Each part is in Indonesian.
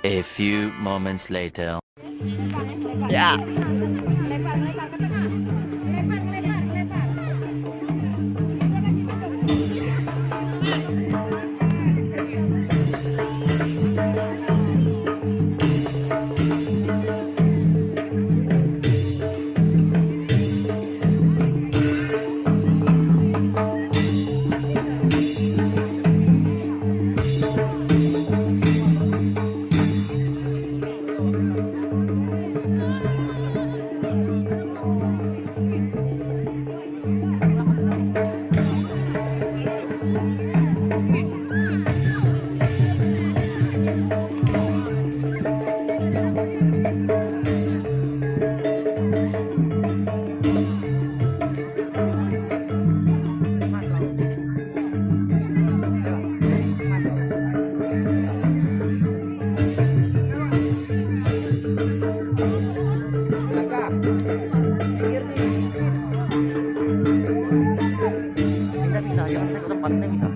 A few moments later. Ya. Lebar ke tengah. Lebar. Tidak bisa, jangan saya ke tempatnya bisa.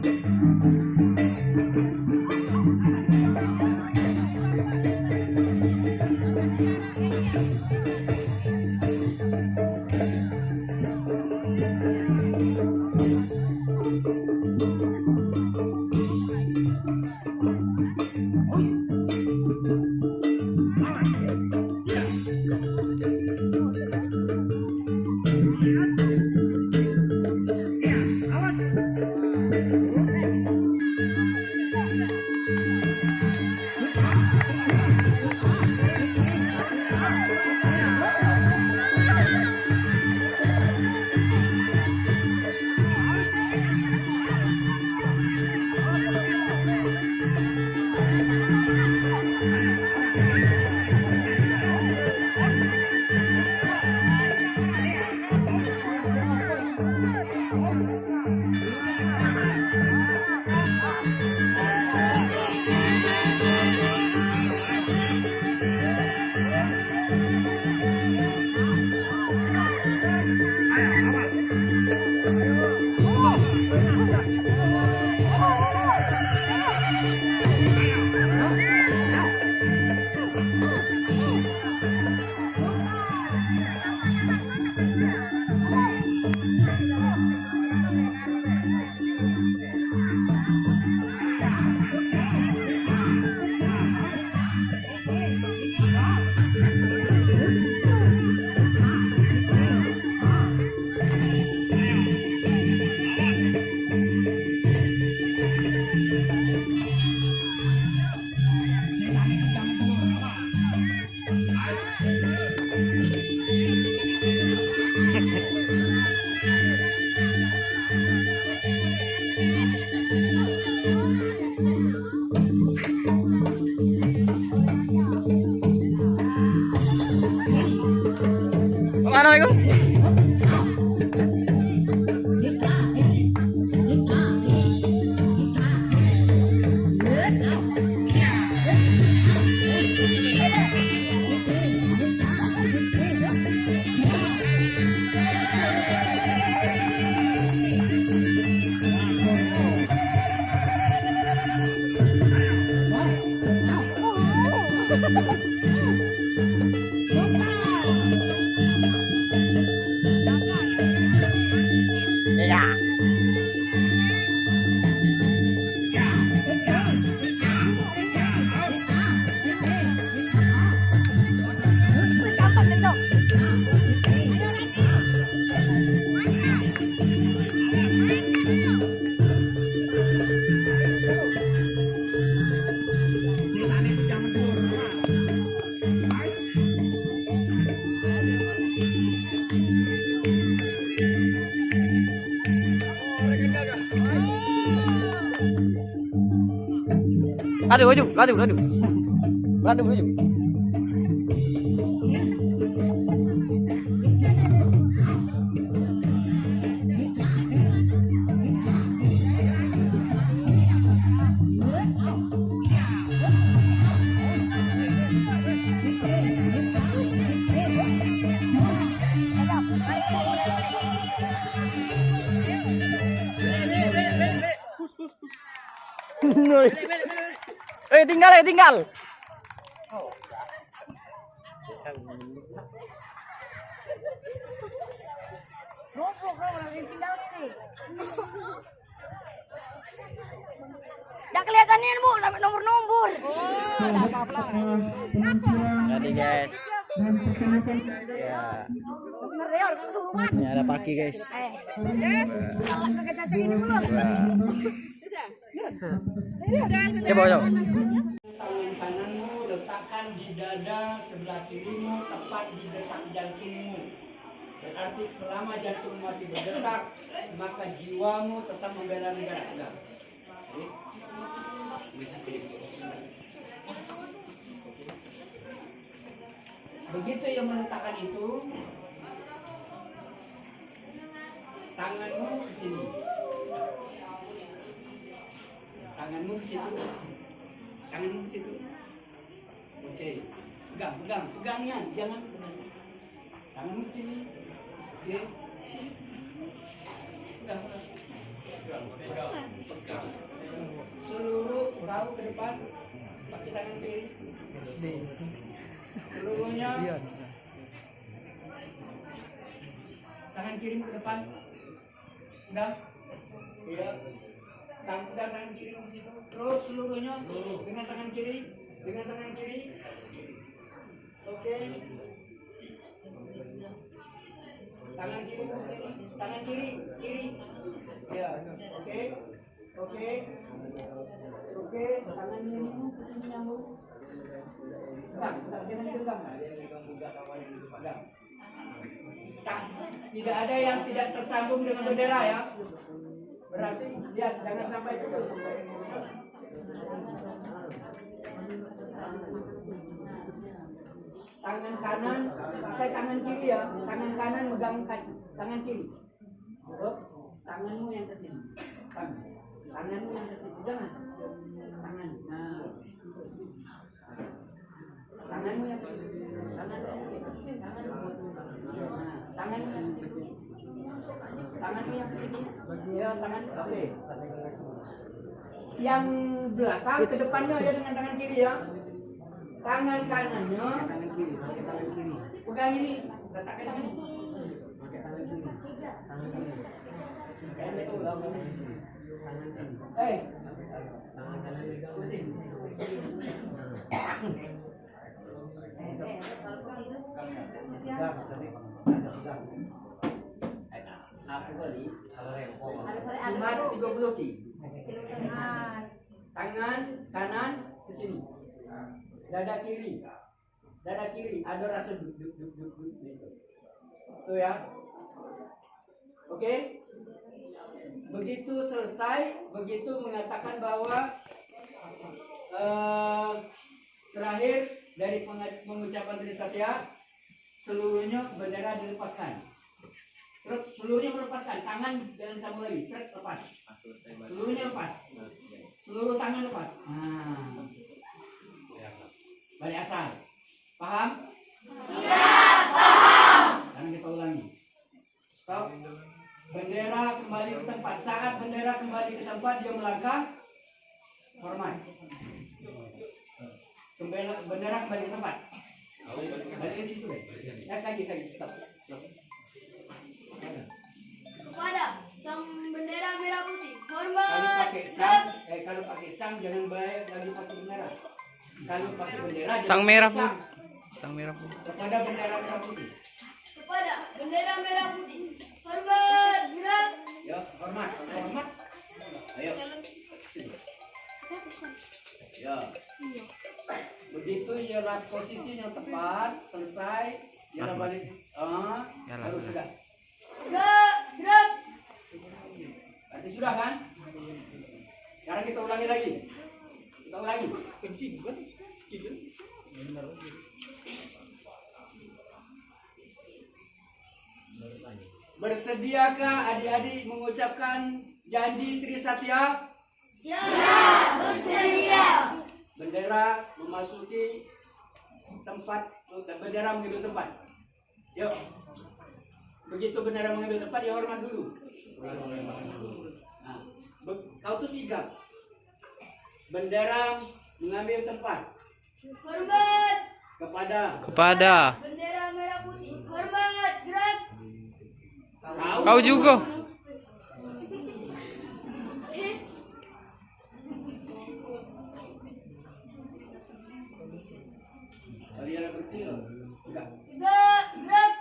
Mana itu? Ya. Laju, laju. Laju. Tinggal. Goblok kau lagi tinggal sini. Dah kelihatan ini Bu, sampai nomor-nomor. Oh, dah apa-apa. Jadi guys. Ya. Bener ya, orang kesurupan. Ini ada paki guys. Alat kecacang ini dulu. Coba coba. Tangan kananmu letakkan di dada sebelah kirimu tepat di dekat jantungmu. Berarti selama jantung masih berdetak, maka jiwamu tetap membela negara. Sudah. Begitu yang meletakkan itu, tanganmu ke sini. Tanganmu ke situ. Tanganmu ke situ. Oke. Pegang nian, jangan. Tanganmu ke sini. Oke. Pegang. Seluruh bahu ke depan. Pakai tangan kiri. Seluruhnya. Tangan kiri ke depan. Udah. Iya. Tangan kiri ke situ. Terus seluruhnya dengan tangan kiri. Oke. Tangan kiri ke sini. Tangan kiri. Ya. Oke. Tangan ini ke sini nyambung. Jangan digenggam. Tidak ada yang tidak tersambung dengan bendera ya. Berarti lihat jangan sampai putus. Tangan kanan pakai tangan kiri ya. Tangan kanan megang kaki. Tangan kiri. Tanganmu yang ke sini. Tanganmu yang ke sini. Jangan. Tangan. Nah. Tanganmu yang ke sini. Tanganmu yang ke sini. Tanganmu yang ke sini. Ya, tangan. Oke. Yang belakang ke depannya ya dengan tangan kiri ya. Tangan kanannya tangan kiri. Pegang ini, letakkan di sini. Tangan kiri. Tangan kanan pusing. Aku beli. Cuma 30 ki. Tangan kanan ke sini. Dada kiri ada rasa duk. Tuh ya. Oke. Begitu selesai, begitu mengatakan bahwa terakhir dari mengucapkan Trisatya, seluruhnya bendera dilepaskan. Terus seluruhnya melepaskan, tangan jangan sambung lagi, lepas. Seluruhnya lepas. Seluruh tangan lepas. Nah. Balik asal. Paham? Siap, paham. Sekarang kita ulangi. Stop. Bendera kembali ke tempat. Saat bendera kembali ke tempat, dia melangkah. Hormat. Bendera kembali ke tempat. Balik ke situ. Kaki. Stop. Kepada sang bendera merah putih. Kalau Hormat. pakai sang jangan bayar lagi pakai bendera. Kalau pakai bendera Sang merah putih. Sang merah putih. Kepada bendera merah putih. Kepada bendera merah putih. Hormat. Gerak. Ya, hormat. Ayo. Sini. Ya. Begitu ialah posisinya tepat, selesai, ialah balik. Baru tegak. Gerak. Berarti sudah kan? Sekarang kita ulangi lagi. Bersediakah adik-adik mengucapkan janji Trisatya? Siap, bersedia. Bendera memasuki tempat, bendera mengambil tempat. Yuk. Begitu bendera mengambil tempat, ya hormat dulu. Nah, kau tuh sigap. Bendera mengambil tempat. Hormat. kepada bendera merah putih. Hormat, gerak. kau juga. Tiga, gerak.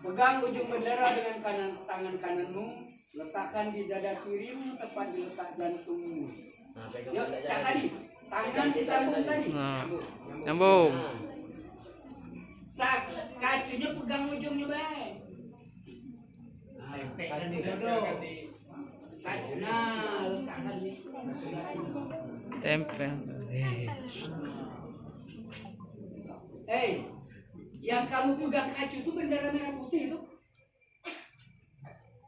Pegang ujung bendera dengan tangan kananmu, letakkan di dada kirimu tepat di letak jantungmu. Yuk, cak tadi. Tangan disambung tadi. Nyambung. Kacunya pegang ujungnya, Bang. Letakkan di dada. Nah, letakkan di Tempel. Yang kamu pegang kacu itu bendera merah putih itu.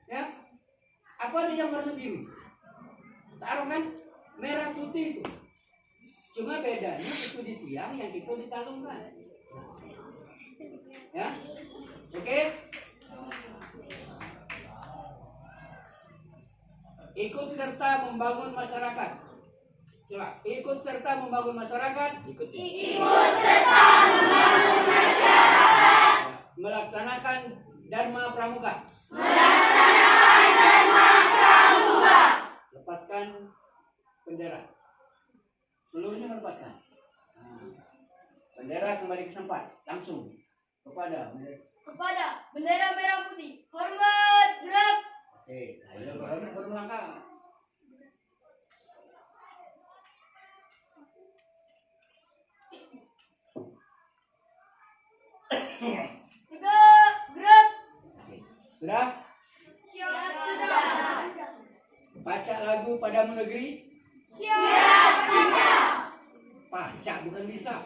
Ya? Apa ada yang warna biru? Taruh kan? Merah putih itu. Cuma bedanya itu di tiang, yang itu ditalungkan. Ya? Oke? Ikut serta membangun masyarakat. Coba, ikut serta membangun masyarakat. Ikut serta membangun masyarakat. Melaksanakan Dharma Pramuka. Lepaskan bendera. Seluruhnya lepaskan. Bendera kembali ke tempat. Langsung kepada Bendera merah putih. Hormat, gerak. Oke, ayo baru melangkah. Tiga, gerak. Sudah? Siap, sudah. Baca lagu Padamu Negeri. Siap, bisa. Baca bukan bisa.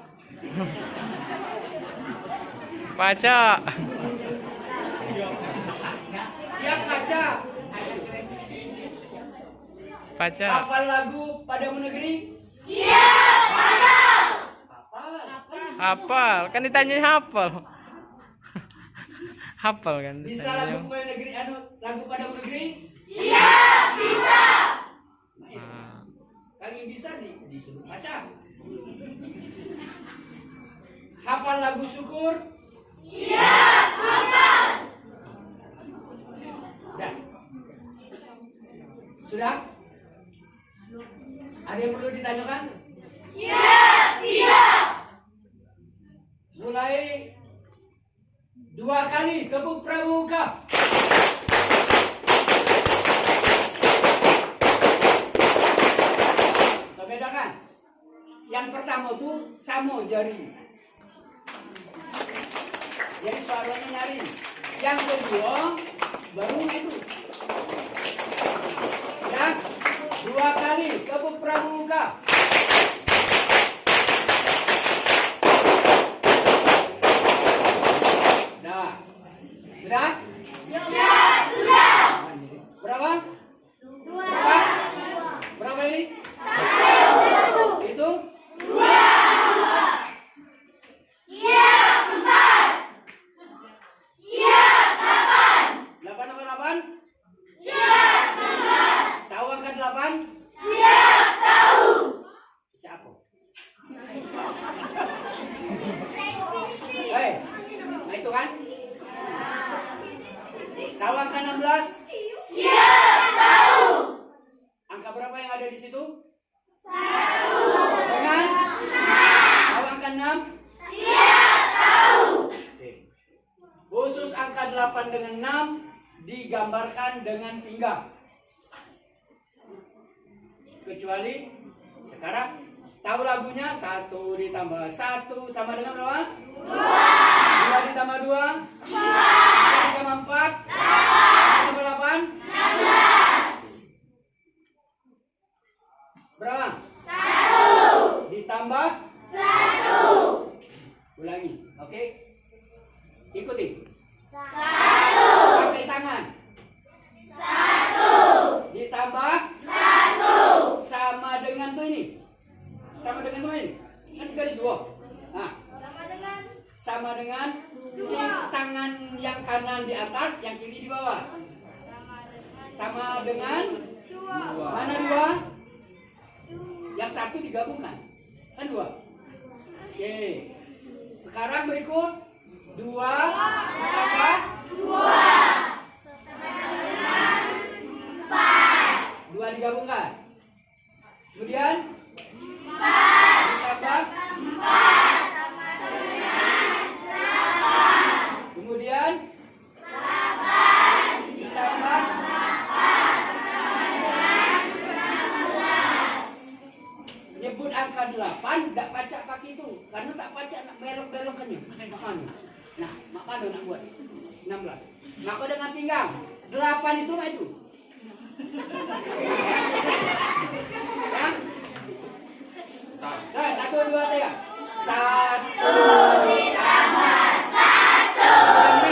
Baca. Siap baca. Baca. Hafal lagu Padamu Negeri. Siap, hafal. Hafal. Hafal. Kan ditanya hafal. Hafal kan. Bisa lagu negeri lagu Padamu Negeri? Siap, bisa. Kali bisa disuruh baca. Hafal lagu syukur? Siap, hafal. Sudah? Ada yang perlu ditanyakan? Siap, tidak. Mulai 2 kali tepuk pramuka. Bedakan. Yang pertama tuh samo jari. Jadi suaranya nyaring. Yang kedua baru itu. Ya, 2 kali tepuk pramuka. Nah, sudah? Ya, sudah. Berapa? 2. Berapa ini? 1. Itu? 2. Siap, 4. Siap, 8. 8. Siap, 16. Tahu angka 8? Siap, tahu. Siapa? Nah itu kan? Tahu angka 16? Siap, tahu. Angka berapa yang ada di situ? 1. Dengan? Tahu angka 6? Siap, tahu. Oke. Khusus angka 8 dengan 6 digambarkan dengan pinggang. Kecuali sekarang tahu lagunya 1 ditambah 1 sama dengan berapa? 2 ditambah 2? 4 ditambah 4? 8 ditambah 8? 16. Berapa? 1. Ditambah 1. ulangi, oke? Ikuti. 1. Pakai tangan. 1. Ditambah 1. sama dengan tuh ini. Sama dengan tuh ini. Kan garis 2. Nah, sama dengan si tangan yang kanan di atas, yang kiri di bawah. Sama dengan 2. Mana 2? Yang 1 digabungkan. Kan 2. Oke. Sekarang berikut 2 tambah 2 digabungkan. Kemudian 4 ditambah 4. Kemudian 8 ditambah 8. Menyebut angka 8 tak pacak pakai itu. Karena tak pacak nak belok-belokkannya. Makanya. Nah, makanya nak buat 16. Maka dengan pinggang 8 itu apa itu? Ya? Nah, 1, 2, 3. 1 ditambah 1.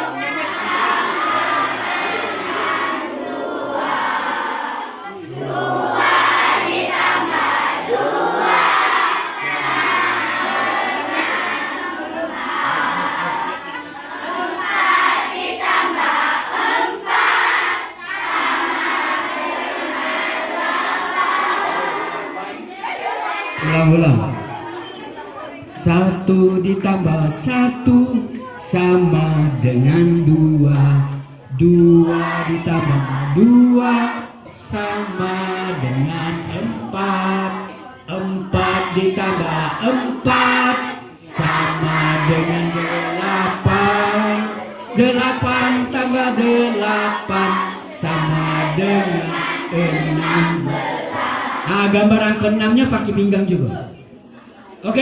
Ulang-ulang. 1 ditambah 1 sama dengan 2. 2 ditambah 2 sama dengan 4. 4 ditambah 4 sama dengan 8. 8 tambah 8 sama dengan 16. Ah, gambar angka 6-nya pakai pinggang juga. Oke?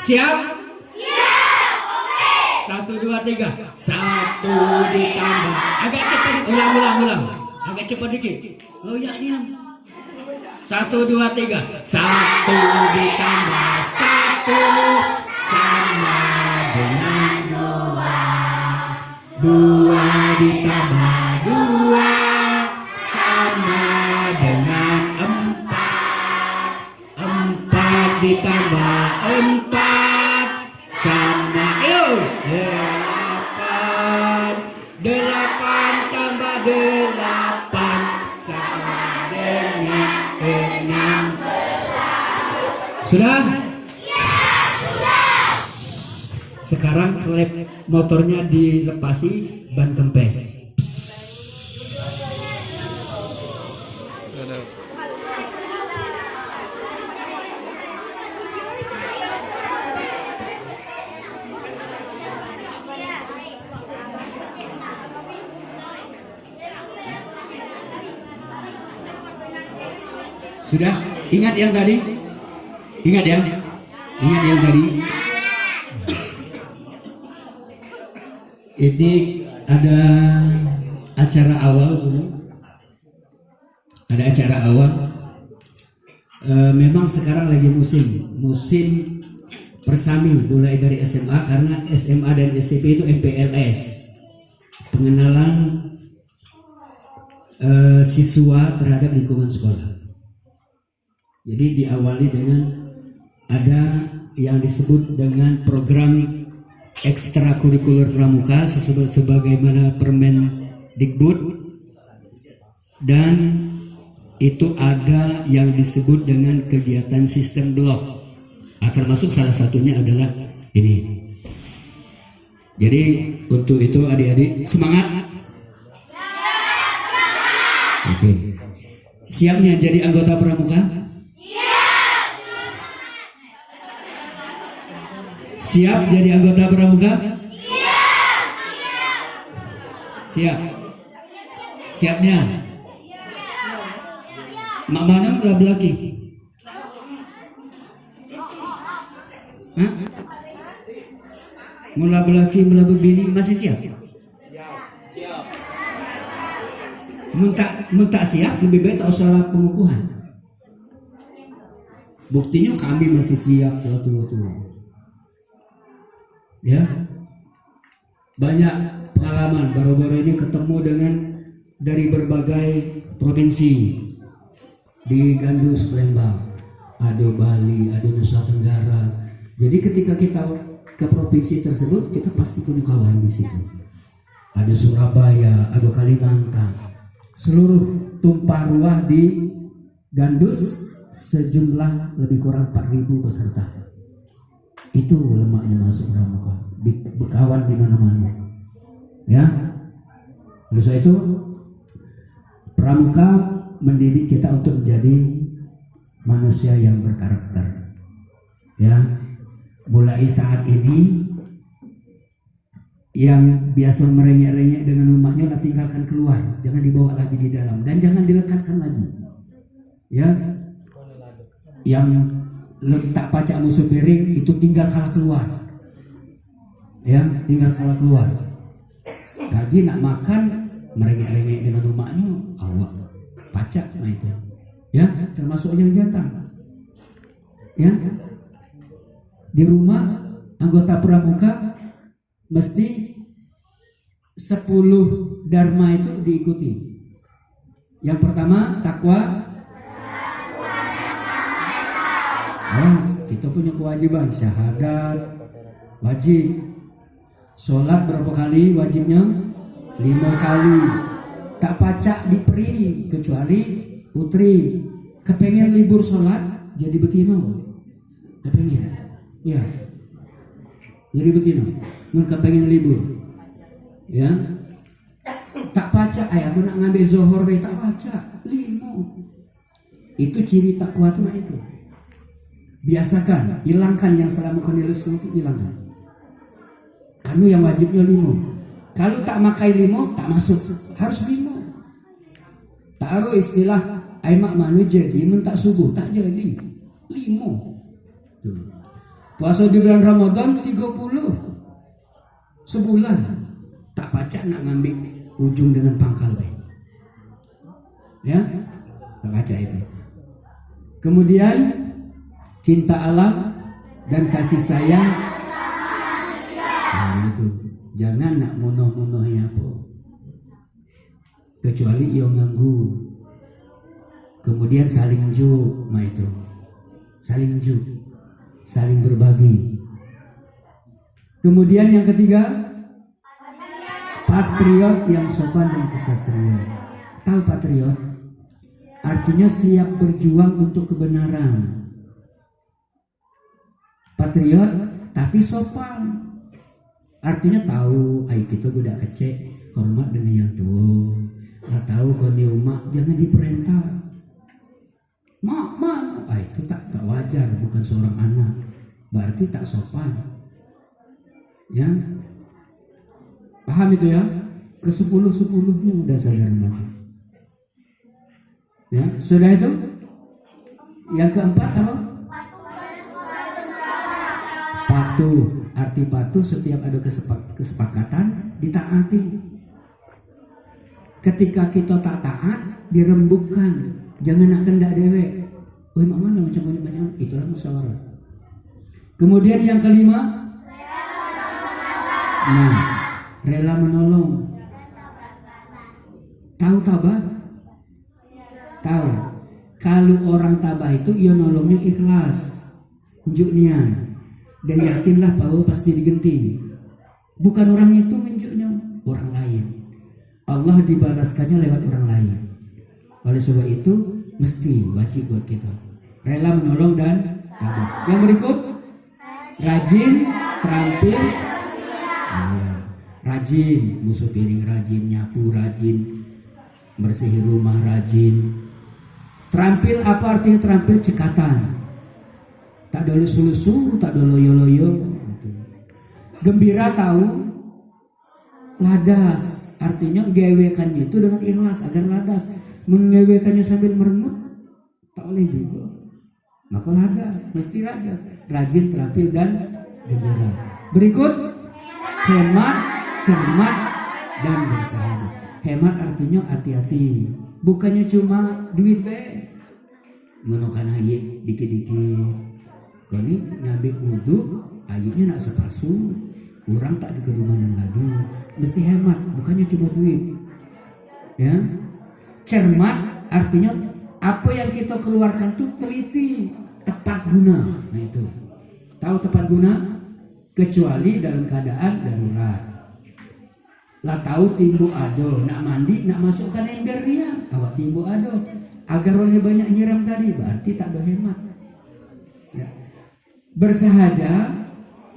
Siap? Siap. 1, 2, 3. 1 ditambah. Agak cepat. Ulang. Agak cepat dikit. Loyak diam. 1, 2, 3. 1 ditambah 1 sama dengan 2. 2 ditambah 2 sama dengan 4. 4 ditambah 4 sama 8. 8 tambah 8 sama dengan 16. Sudah? Sekarang klep motornya dilepasi, ban kempes. Sudah? Ingat yang tadi? Ingat ya? Ingat yang tadi? Ini ada acara awal dulu. Ada acara awal. Memang sekarang lagi musim persami mulai dari SMA, karena SMA dan SMP itu MPLS, pengenalan siswa terhadap lingkungan sekolah. Jadi diawali dengan ada yang disebut dengan program ekstrakurikuler pramuka sebagaimana Permendikbud, dan itu ada yang disebut dengan kegiatan sistem blok. Termasuk salah satunya adalah ini. Jadi untuk itu adik-adik semangat. Oke. Siapnya jadi anggota pramuka? Siap jadi anggota pramuka? Siap. Siapnya? Mak mana mula belaki? Hah? Mula belaki, mula bebini masih siap? Siap. Mentak siap lebih baik tak usah pengukuhan. Buktinya kami masih siap waktu-waktu. Ya, banyak pengalaman baru-baru ini ketemu dengan dari berbagai provinsi di Gandus, Lembang, ada Bali, ada Nusa Tenggara. Jadi ketika kita ke provinsi tersebut, kita pasti punya kawan di situ. Ada Surabaya, ada Kalimantan, seluruh tumpah ruah di Gandus sejumlah lebih kurang 4.000 peserta. Itu lemaknya masuk pramuka, berkawan di mana-mana. Ya, oleh sebab itu pramuka mendidik kita untuk menjadi manusia yang berkarakter. Ya, mulai saat ini yang biasa merengek-rengek dengan rumahnya lah tinggalkan keluar, jangan dibawa lagi di dalam dan jangan dilekatkan lagi. Ya, yang letak pacak musuh piring itu tinggal kalah keluar. Ya, tinggal kalah keluar. Lagi nak makan merengek-rengek dengan rumahnya, awak pacak nah itu. Ya, termasuk yang jantan. Ya, di rumah anggota pramuka mesti 10 dharma itu diikuti. Yang pertama takwa. Kita punya kewajiban syahadat wajib. Sholat berapa kali wajibnya? 5 kali. Tak pacak diperi kecuali putri kepengen libur sholat jadi betina. Kepengen, ya. Jadi betina, mun kepengen libur, ya. Tak pacak, aku nak ngambil zohor be tak pacak, 5. Itu ciri takwa tuh itu. Biasakan, hilangkan yang selama kau nilus itu hilangkan. Kamu yang wajibnya 5. Kalau tak makai 5, tak masuk. Harus 5. Tak ada istilah aimak manu jadi mentak subuh, tak jadi. 5. Puasa di bulan Ramadan 30 sebulan. Tak pacak nak ngambil ujung dengan pangkal baik. Ya, tak pacak itu. Kemudian cinta alam dan kasih sayang. Nah, itu jangan nak munoh-munoh ya po. Kecuali yang ganggu. Kemudian saling ju, nah itu saling ju, saling berbagi. Kemudian yang ketiga, patriot yang sopan dan kesatria. Tahu patriot? Artinya siap berjuang untuk kebenaran. Patriot tapi sopan. Artinya tahu, ay kita budak kecil, hormat dengan yang tua. Lah tahu kau ni umat jangan diperintah. Mak, itu tak wajar, bukan seorang anak. Berarti tak sopan. Ya, paham itu ya? Ke-10-10-nya udah sadar mati. Ya, sudah itu. Yang keempat apa? Patuh. Arti patuh setiap ada kesepakatan ditaati. Ketika kita tak taat dirembukkan. Jangan nak kendak dewek. Oh, mak mana macam banyak itulah musyawarah. Kemudian yang kelima, nah, rela menolong. Tahu tabah? Tahu. Kalau orang tabah itu ia nolongnya ikhlas, unjuk niat. Dan yakinlah bahwa pasti diganti. Bukan orang itu menunjuknya, orang lain. Allah dibalaskannya lewat orang lain. Oleh sebab itu mesti wajib buat kita rela menolong dan tabah. Yang berikut, rajin, terampil. Rajin, musuh piring rajin, nyapu rajin, bersihin rumah rajin. Terampil apa artinya terampil? Cekatan. Tak ada lusu-lusu, tak ada loyo-loyo. Gembira tahu, ladas. Artinya gewekannya itu dengan ikhlas agar ladas. Mengewekannya sambil merengut, tak boleh juga. Maka ladas, mesti ladas. Rajin, terampil dan gembira. Berikut, hemat, cermat dan bersahabat. Hemat artinya hati-hati. Bukannya cuma duit be. Menukan air dikit-dikit. Kalau ini ngambil wudhu, ayunya nak sepasu, kurang tak di kedumanan lagi. Mesti hemat, bukannya cuma duit. Ya, cermat artinya apa yang kita keluarkan tuh teliti, tepat guna. Nah itu, tahu tepat guna? Kecuali dalam keadaan darurat. Lah tahu timbu ado, nak mandi, nak masukkan ember dia, awak timbu ado. Agar oleh banyak nyiram tadi, berarti tak ada hemat. Ya. Bersahaja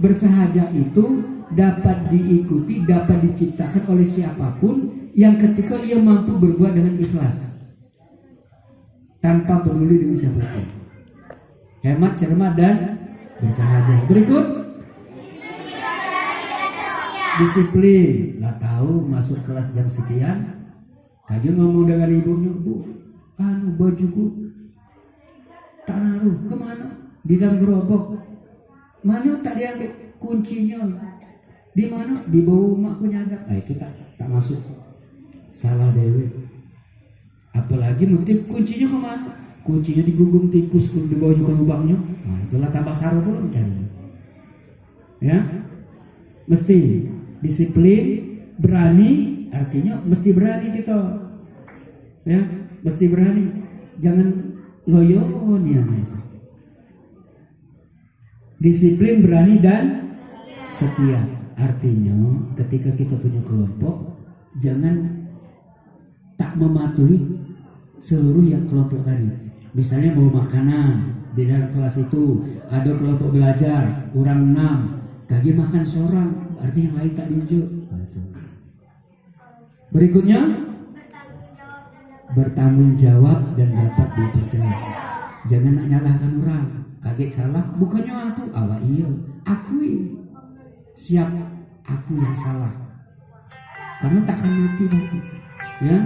Bersahaja itu dapat diikuti, dapat diciptakan oleh siapapun yang ketika ia mampu berbuat dengan ikhlas, tanpa peduli dengan siapapun. Hemat, cermat, dan bersahaja. Berikut, disiplin. Lah tahu masuk kelas jam sekian, tadi ngomong dengan ibunya, Bu, bajuku tak naruh kemana? Di dalam gerobak. Mana tak diambil kuncinya? Di mana? Di bawah makku nyadap. Itu tak masuk. Salah dewe. Apalagi mungkin kuncinya kemana? Kuncinya digugum tikus di bawahnya ke lubangnya. Nah, itulah tambah saro pula mencari. Ya, mesti disiplin, berani. Artinya mesti berani kita. Ya, mesti berani. Jangan loyo itu. Disiplin, berani, dan setia. Artinya ketika kita punya kelompok, jangan tak mematuhi seluruh yang kelompok tadi. Misalnya mau makanan, di dalam kelas itu ada kelompok belajar, orang 6, kaki makan seorang, artinya yang lain tak diunjuk. Berikutnya, bertanggung jawab dan dapat dipercaya. Jangan nak nyalahkan orang. Kaget salah, bukannya aku, iya, akui. Siap, aku yang salah. Karena tak akan mati pasti. Ya,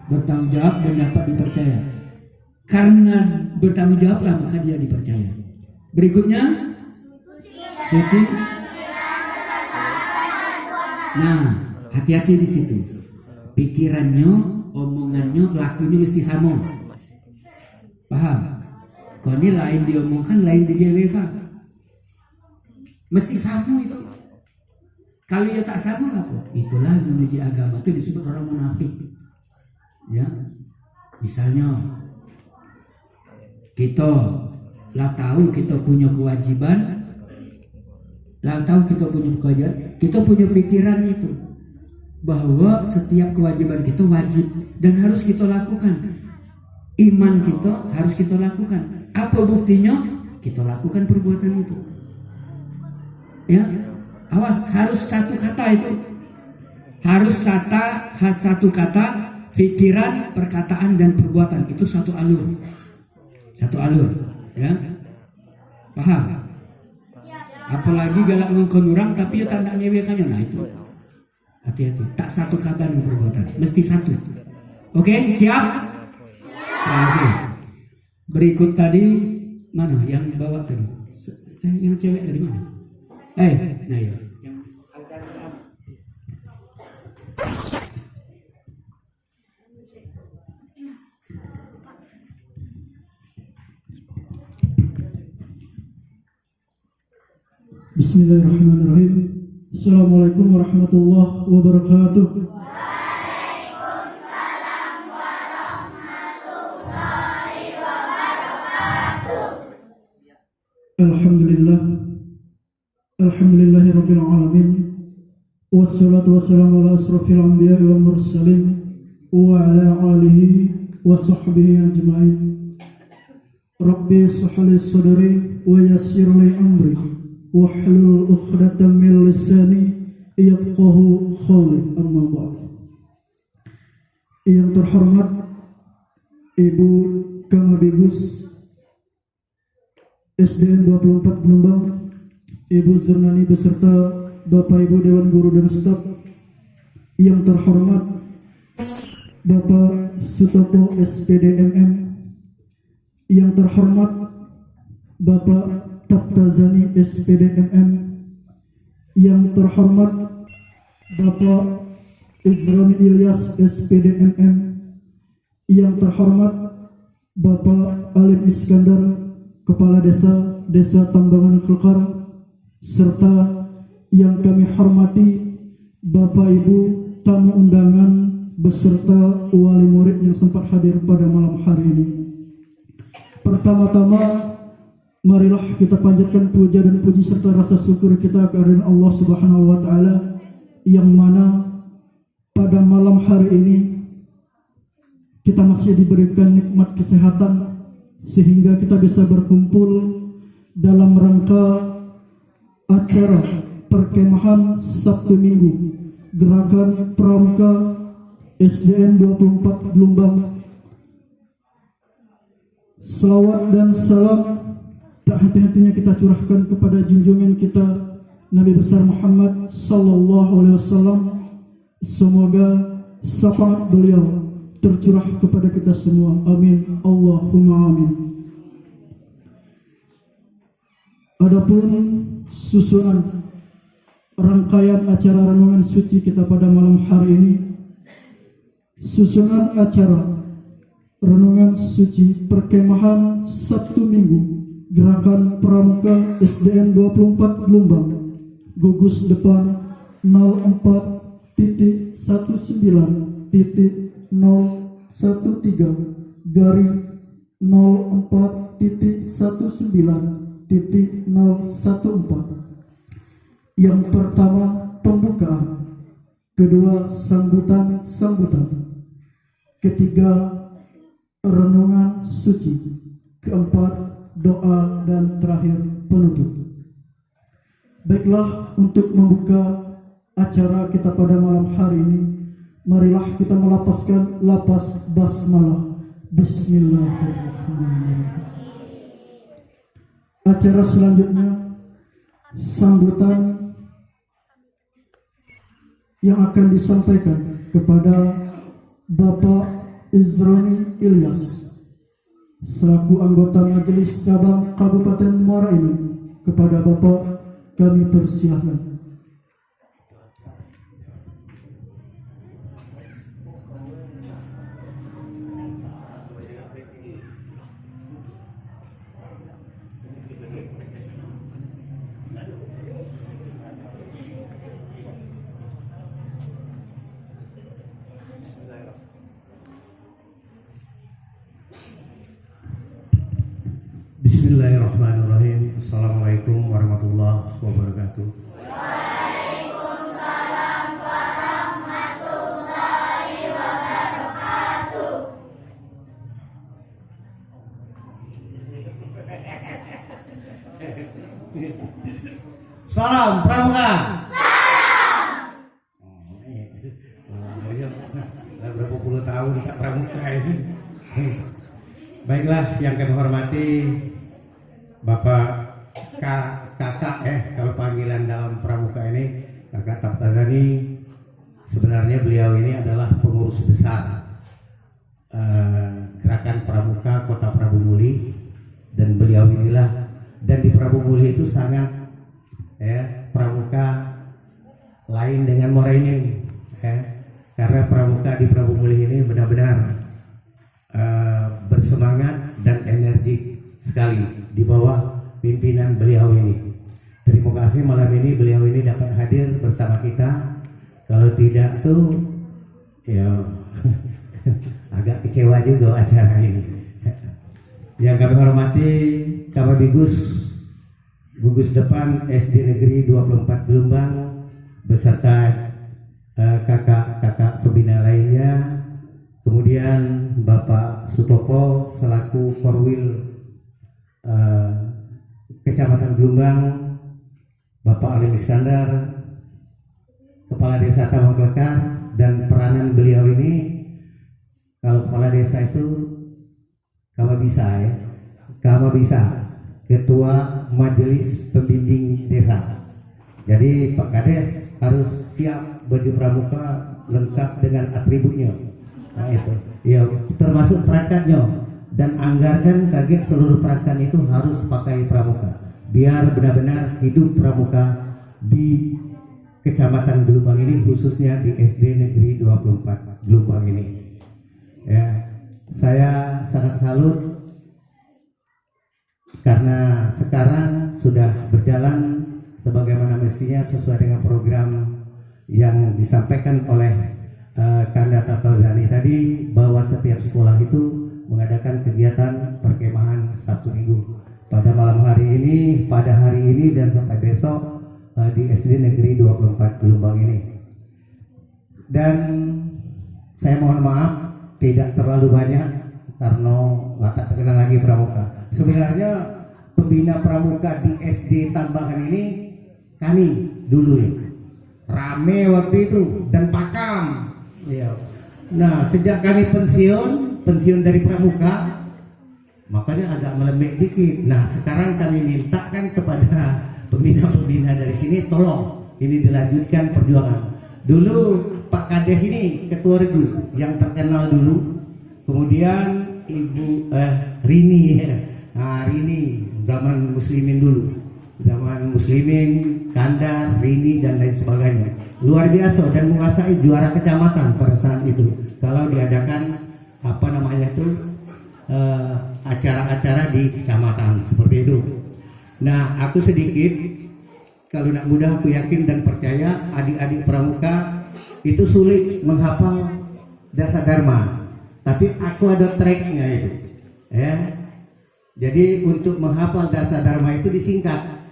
bertanggung jawab dan dapat dipercaya. Karena bertanggung jawablah maka dia dipercaya. Berikutnya, suci. Nah, hati-hati di situ. Pikirannya, omongannya, lakunya mesti sama. Paham? Kau ini lain diomongkan, lain digawekan. Mesti sama itu. Kalau ya tak sama apa? Itulah menuju agama itu disebut orang munafik. Ya, misalnya kita lah tahu kita punya kewajiban, kita punya pikiran itu bahwa setiap kewajiban kita wajib dan harus kita lakukan. Iman kita harus kita lakukan. Apa buktinya? Kita lakukan perbuatan itu. Ya, awas, harus satu kata itu. Harus satu kata, pikiran, perkataan, dan perbuatan. Itu satu alur. Satu alur. Ya, paham? Apalagi galak ngongkon orang tapi ya tanda nyewekannya. Nah itu hati-hati. Tak satu kata dan perbuatan. Mesti satu. Oke, siap? Oke. Berikut tadi mana yang bawa tadi? Yang cewek tadi mana? Nah ya. Bismillahirrahmanirrahim. Assalamualaikum warahmatullahi wabarakatuh. Alhamdulillahirabbil alamin. Wassalatu wassalamu ala asrofil anbiya'i wal mursalin wa ala alihi wa sahbihi ajma'in. Rabbi shrah li sadri wa yassir li amri wahlul 'uqdatam min lisani yafqahu qawli. Amma ba'd. Yang terhormat Ibu Kamabigus SDN 24 Pelumbang, Ibu Zurnani beserta Bapak Ibu Dewan Guru dan Staf. Yang terhormat Bapak Sutopo SPD MM. Yang terhormat Bapak Taptazani SPD MM. Yang terhormat Bapak Izroni Ilyas SPD MM. Yang terhormat Bapak Alim Iskandar, Kepala Desa Tambangan Kelkar, serta yang kami hormati Bapak Ibu tamu undangan beserta wali murid yang sempat hadir pada malam hari ini. Pertama-tama, marilah kita panjatkan puja dan puji serta rasa syukur kita kehadirat Allah Subhanahu wa taala yang mana pada malam hari ini kita masih diberikan nikmat kesehatan sehingga kita bisa berkumpul dalam rangka acara perkemahan Sabtu Minggu Gerakan Pramuka SDN 24 Gelombang. Selawat dan salam tak henti-hentinya kita curahkan kepada junjungan kita Nabi besar Muhammad sallallahu alaihi wasallam. Semoga syafaat beliau tercurah kepada kita semua. Amin. Allahumma amin. Adapun susunan rangkaian acara renungan suci kita pada malam hari ini, susunan acara renungan suci perkemahan Sabtu Minggu Gerakan Pramuka SDN 24 Gelombang, gugus depan 04.19.04.19.014. Yang pertama pembukaan, kedua sambutan, ketiga renungan suci, keempat doa, dan terakhir penutup. Baiklah, untuk membuka acara kita pada malam hari ini, marilah kita melafazkan lafaz basmalah. Bismillahirrahmanirrahim. Acara selanjutnya sambutan yang akan disampaikan kepada Bapak Izroni Ilyas selaku anggota Majelis Cabang Kabupaten Muara Enim. Kepada Bapak kami persilahkan. Bismillahirrahmanirrahim. Assalamualaikum warahmatullahi wabarakatuh. Waalaikumsalam warahmatullahi wabarakatuh. Salam Pramuka. Berapa puluh tahun tak Pramuka ini. Baiklah, yang kami hormati Bapak kakak kalau panggilan dalam Pramuka ini Kakak Taptazani. Sebenarnya beliau ini adalah pengurus besar Gerakan Pramuka Kota Prabu Muli, dan beliau inilah, dan di Prabu Muli itu sangat Pramuka lain dengan Muara Enim, karena Pramuka di Prabu Muli ini benar-benar bersemangat dan energik sekali di bawah pimpinan beliau ini. Terima kasih malam ini beliau ini dapat hadir bersama kita. Kalau tidak tuh ya agak kecewa juga acara ini. Yang kami hormati Kababigus gugus depan SD Negeri 24 Gelombang beserta kakak-kakak pembina lainnya. Kemudian Bapak Sutopo selaku Korwil Kecamatan Gelombang, Bapak Alim Iskandar Kepala Desa Tamangklekar, dan peranan beliau ini, kalau kepala desa itu Kama bisa Ketua Majelis Pembimbing Desa. Jadi Pak Kades harus siap baju pramuka lengkap dengan atributnya. Nah itu, ya termasuk perangkatnya, dan anggarkan kaget seluruh perangkat itu harus pakai pramuka, biar benar-benar hidup pramuka di Kecamatan Gelombang ini, khususnya di SD Negeri 24 Gelombang ini. Ya, saya sangat salut karena sekarang sudah berjalan sebagaimana mestinya sesuai dengan program yang disampaikan oleh Kanda Taptazani tadi, bahwa setiap sekolah itu mengadakan kegiatan perkemahan Sabtu Minggu pada malam hari ini, pada hari ini dan sampai besok di SD Negeri 24 Gelombang ini. Dan saya mohon maaf tidak terlalu banyak karena tak terkenal lagi pramuka. Sebenarnya pembina pramuka di SD Tambangan ini kami dulu ya. Rame waktu itu dan pakam. Ya. Nah, sejak kami pensiun dari pramuka, makanya agak melembek dikit. Nah, sekarang kami mintakan kepada pembina-pembina dari sini, tolong ini dilanjutkan perjuangan. Dulu Pak Kades ini ketua regu yang terkenal dulu, kemudian Ibu Rini ya. Nah, Rini zaman muslimin dulu, zaman muslimin, Kandar, Rini dan lain sebagainya, luar biasa dan menguasai juara kecamatan pada saat itu kalau diadakan apa namanya tuh acara-acara di kecamatan seperti itu. Nah, aku sedikit, kalau nak mudah aku yakin dan percaya adik-adik pramuka itu sulit menghafal Dasa Dharma, tapi aku ada tracknya itu ya. Jadi untuk menghafal Dasa Dharma itu disingkat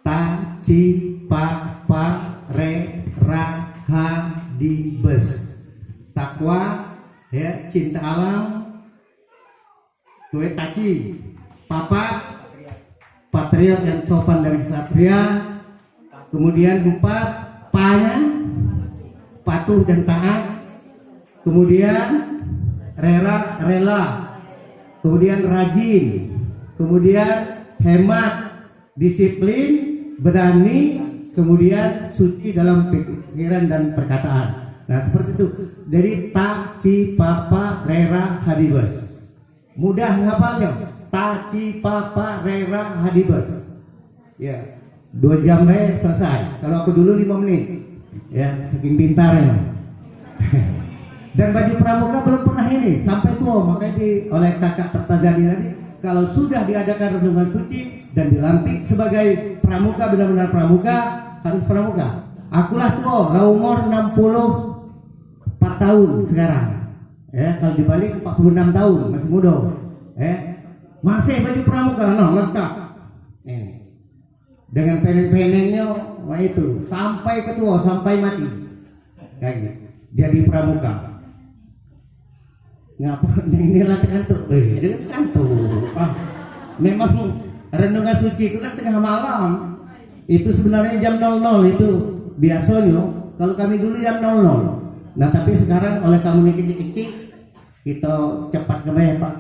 Ta, Ci, Pa, Pa, Re, Ra, Ha, Di, Bes. Takwa ya, cinta alam, kue taci, papa, patriot yang sopan dari satria, kemudian 4 panya, patuh dan taat, kemudian rela, kemudian rajin, kemudian hemat, disiplin, berani, kemudian suci dalam pikiran dan perkataan. Nah, seperti itu. Jadi Ta, Ci, Papa, Rera, Hadibes. Mudah menghafalnya. Ta, Ci, Papa, Rera, Hadibes. Ya, 2 jam selesai. Kalau aku dulu 5 menit. Ya, saking pintarnya. Dan baju pramuka belum pernah ini sampai tua, makanya oleh kakak Tertazani tadi, kalau sudah diadakan renungan suci dan dilantik sebagai pramuka, benar-benar pramuka, harus pramuka. Akulah tua, lah umur 64 tahun sekarang. Ya, kalau dibalik 46 tahun, masih muda. Masih baju pramuka, lengkap. Dengan peneng-penengnya, wah itu sampai ketua, sampai mati. Kayak gitu. Jadi pramuka. Ngapa ini latihan tuh? Kan tuh. Memang renungan suci itu kan tengah malam. Itu sebenarnya jam 00 itu biasanya. Kalau kami dulu jam 00. Nah, tapi sekarang oleh kamu ini kecil-kecil, kita cepat kembali Pak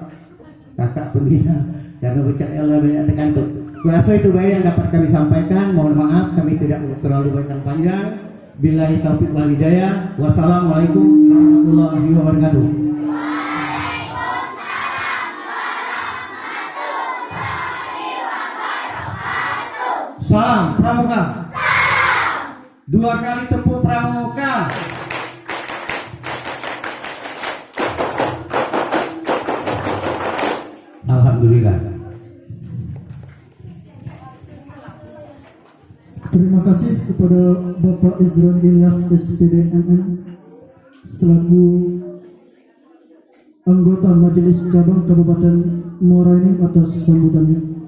kakak pembina, karena bicara lebih tekan tuh. Kurasa itu baik yang dapat kami sampaikan. Mohon maaf kami tidak terlalu banyak panjang. Billahi taufiq wal hidayah. Wassalamualaikum warahmatullahi wabarakatuh. Salam pramuka. Salam. 2 kali tepuk pramuka. Alhamdulillah. Terima kasih kepada Bapak Izran Ilyas SPD MM selaku anggota Majelis Cabang Kabupaten Muara Enim atas sambutannya.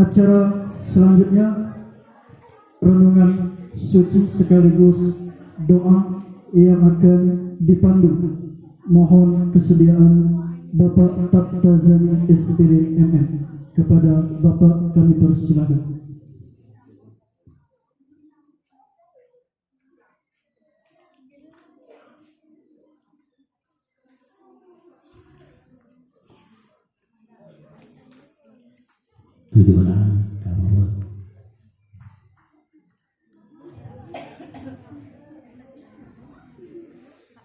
Acara selanjutnya renungan suci sekaligus doa yang akan dipandu. Mohon kesediaan Bapak Tertazani SPD MM. Kepada Bapak kami persilakan. Duduklah kamu.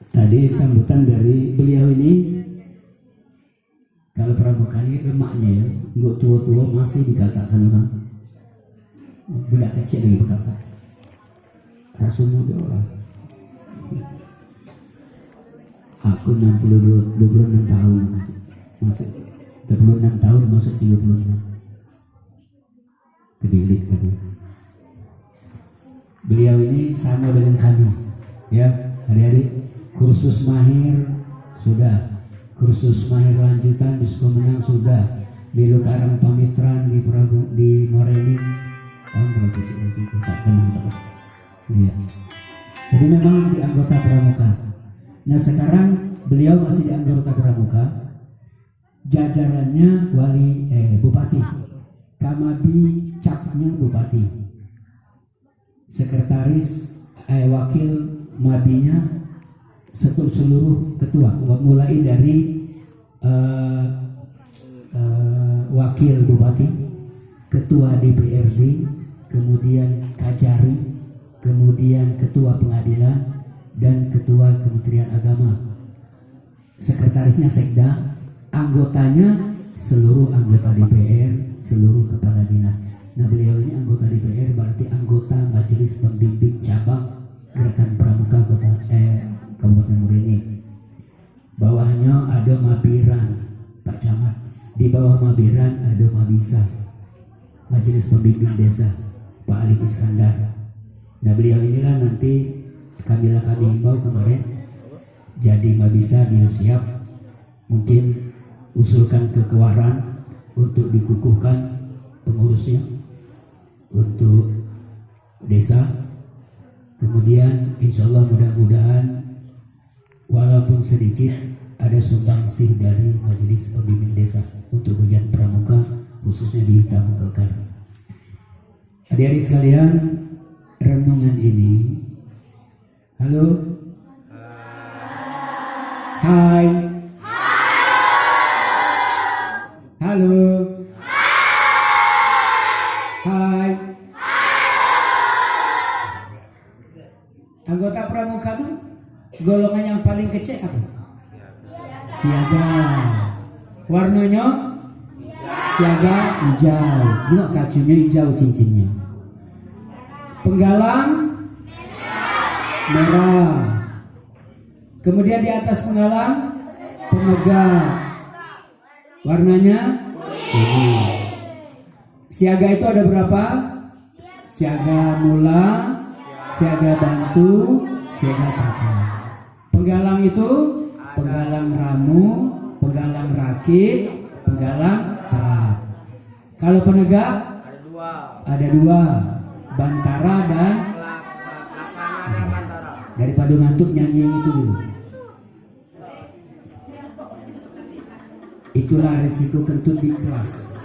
Tadi sambutan dari beliau ini, kalau pramuka ini emaknya ya, nggak tua-tua masih dikatakan orang budak kecil lagi berkata rasa muda lah. Aku 26 tahun masuk 26 tahun masuk 36 kebilik tadi. Beliau ini sama dengan kami ya adik-adik, kursus mahir sudah, kursus mahir lanjutan di Sukomenang sudah, di Lukarang Pamitran di Muara Enim tahun berapa itu tak kenal tak. Iya. Jadi memang di anggota pramuka. Nah sekarang beliau masih di anggota pramuka, jajarannya bupati, Kamabi capnya bupati. sekretaris, wakil mabinya, seluruh ketua, mulai dari wakil bupati, ketua DPRD, kemudian Kajari, kemudian ketua pengadilan, dan ketua Kementerian Agama. Sekretarisnya Sekda, anggotanya seluruh anggota DPR, seluruh kepala dinas. Nah, beliau ini anggota DPR, berarti anggota Majelis Pembimbing Cabang Gerakan Pramuka Kabupaten Murini. Bawahnya ada Mabiran, Pak Camat. Di bawah Mabiran ada Mabisa, Majelis Pembimbing Desa, Pak Ali Iskandar. Nah, beliau inilah nanti kami himbau kemarin, jadi Mabisa dia siap, mungkin usulkan ke Kewaran untuk dikukuhkan pengurusnya untuk desa. Kemudian insya Allah mudah-mudahan walaupun sedikit ada sumbangsih dari Majelis Pembimbing Desa untuk kegiatan pramuka khususnya di Tamengkelkar. Adik-adik sekalian, renungan ini, halo, hai, halo, hai. Anggota pramuka tuh golongan yang paling kecil apa? Siaga. Warnanya siaga hijau. Juga kacunya hijau cincinnya. Penggalang merah. Kemudian di atas penggalang penegak. Warnanya kuning. Siaga itu ada berapa? Siaga mula, siaga bantu, siaga kakak. Penggalang itu penggalang ramu, penggalang rakit, penggalang terap. Kalau penegak ada dua, bantara dan daripada ngantuk nyanyi itu dulu. Itulah risiko kentut di kelas.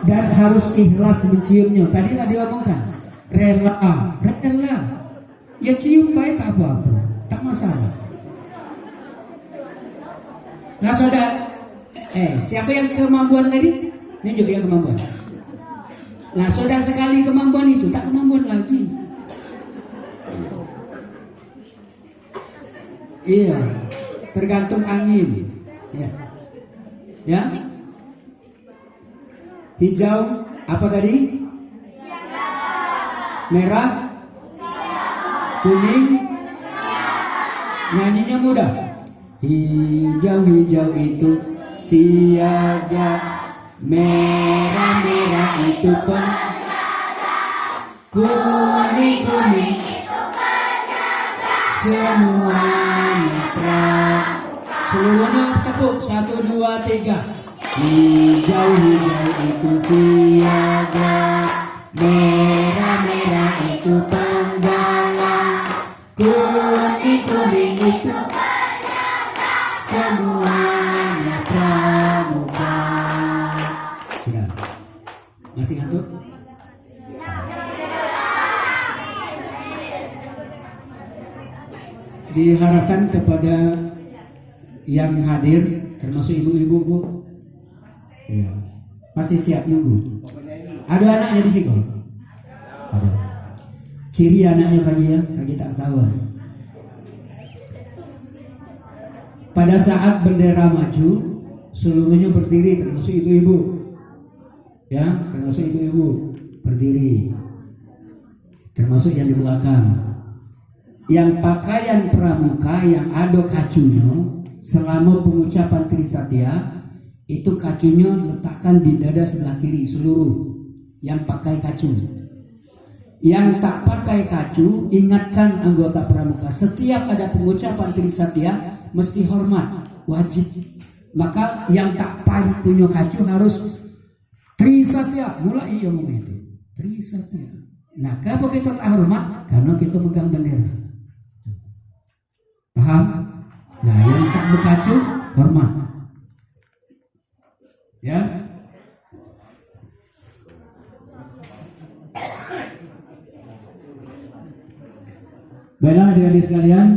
Dan harus ikhlas menciumnya. Tadi lah diomongkan, rela. Ya cium baik tak apa-apa, tak masalah. Nah saudara, siapa yang kemampuan tadi? Nunjuk yang kemampuan. Nah saudara, sekali kemampuan itu tak kemampuan lagi. Iya, tergantung angin. Ya. Hijau apa tadi? Merah, kuning, nyanyinya mudah. Hijau-hijau itu siaga, merah-merah itu penjaga, kuning-kuning itu penjaga, semuanya pramuka. Seluruhnya tepuk, 1, 2, 3. Hijau-hijau itu siaga, merah-merah itu penggalang, kuning-kuning itu penjaga, semuanya pramuka. Sudah? Masih ngantuk? Diharapkan kepada yang hadir, termasuk ibu-ibu, Bu. Ya. Masih siap nunggu? Ada anaknya di sini? Ada. Ciri anaknya Pak ya, kaki tak ketahuan. Pada saat bendera maju, seluruhnya berdiri, termasuk ibu-ibu. Ya, termasuk ibu-ibu berdiri. Termasuk yang di belakang. Yang pakaian pramuka yang ada kacunya selama pengucapan Trisatya, itu kacunya letakkan di dada sebelah kiri seluruh yang pakai kacu. Yang tak pakai kacu, ingatkan anggota pramuka, setiap ada pengucapan Trisatya mesti hormat, wajib. Maka yang tak punya kacu harus Trisatya, mulai iya ngomong itu Trisatya. Nah, kenapa kita tak hormat? Karena kita megang bendera. Paham? Nah, yang tak berkacu hormat. Ya. Baiklah adik-adik sekalian,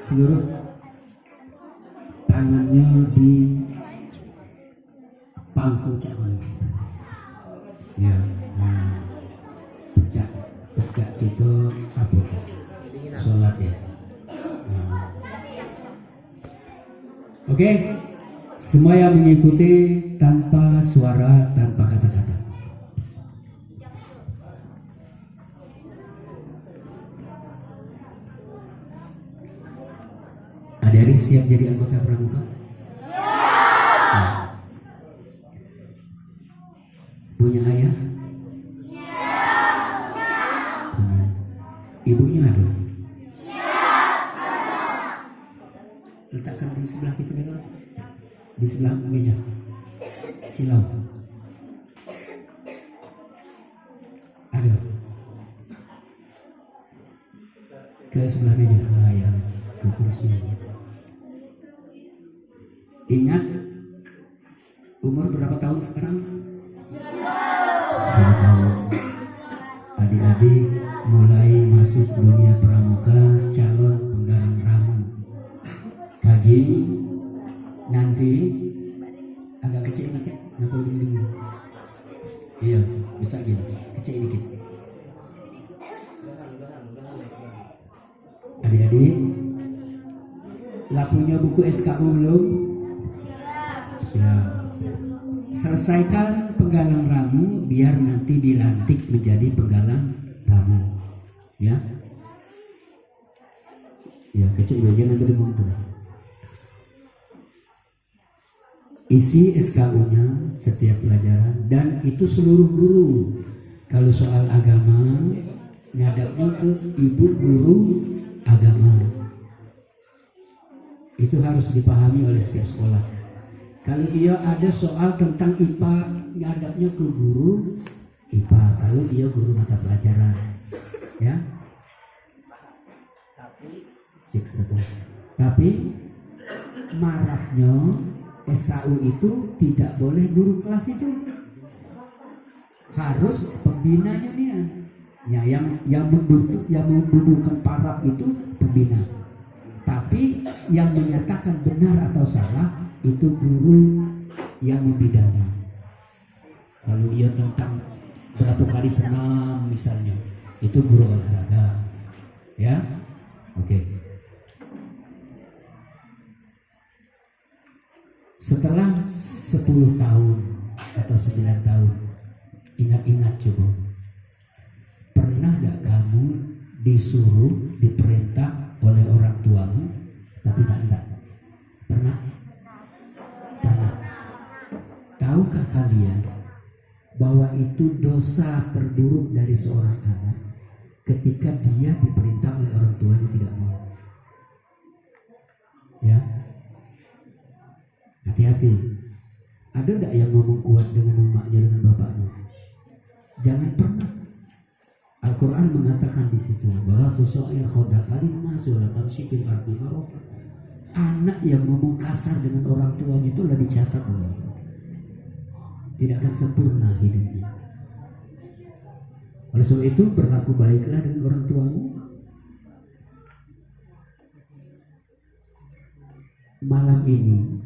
seluruh tangannya di pangku cawan. Ya, pecah itu apa? Sholat ya. Oke, semua yang mengikuti tanpa suara, tanpa kata-kata. Adik-adik siap jadi anggota pramuka? Siap. Punya ayah? Punya. Ibunya ada? Letakkan di sebelah situ dulu. Di sebelah meja. Silau. Ada. Ke sebelah meja. Nah, ya. Ke kursi. Ingat umur berapa tahun sekarang? 10 tahun. Adik-adik mulai masuk dunia pramuka, calon penggalang ramu. Kaki nanti agak kecil dikit, kenapa begini? Iya, bisa gitu, kecil dikit. Adik-adik, punya buku SKU belum? Siap. Selesaikan penggalang ramu biar nanti dilantik menjadi penggalang ramu. Ya. Ya, kecil jangan berdengung tuh. Isi SKU-nya setiap pelajaran dan itu seluruh guru. Kalau soal agama ngadapnya ke ibu guru agama. Itu harus dipahami oleh setiap sekolah. Kalau ia ada soal tentang IPA, ngadapnya ke guru IPA. Kalau dia guru mata pelajaran, ya. Cek satu. Tapi maraknya SKU itu tidak boleh guru kelas itu, harus pembinanya dia. Ya, yang membutuhkan paraf itu pembina. Tapi yang menyatakan benar atau salah itu guru yang membidana. Kalau ia tentang berapa kali senam misalnya, itu guru olahraga. Ya, oke. Setelah 10 tahun atau 9 tahun, ingat-ingat coba. Pernah gak kamu disuruh, diperintah oleh orang tuamu tapi tidak? Pernah? Pernah. Tahukah kalian bahwa itu dosa terburuk dari seorang anak ketika dia diperintah oleh orang tuanya tidak mau? Ya, hati-hati. Ada tidak yang ngomong kuat dengan emaknya, dengan bapaknya? Jangan pernah. Al-Quran mengatakan di situ bahwa tusoir khodakalin nas wala tamsyikin ardi maruf. Anak yang ngomong kasar dengan orang tuanya itu lah dicatat loh. Tidak akan sempurna hidupnya. Oleh sebab itu berlaku baiklah dengan orang tuamu. Malam ini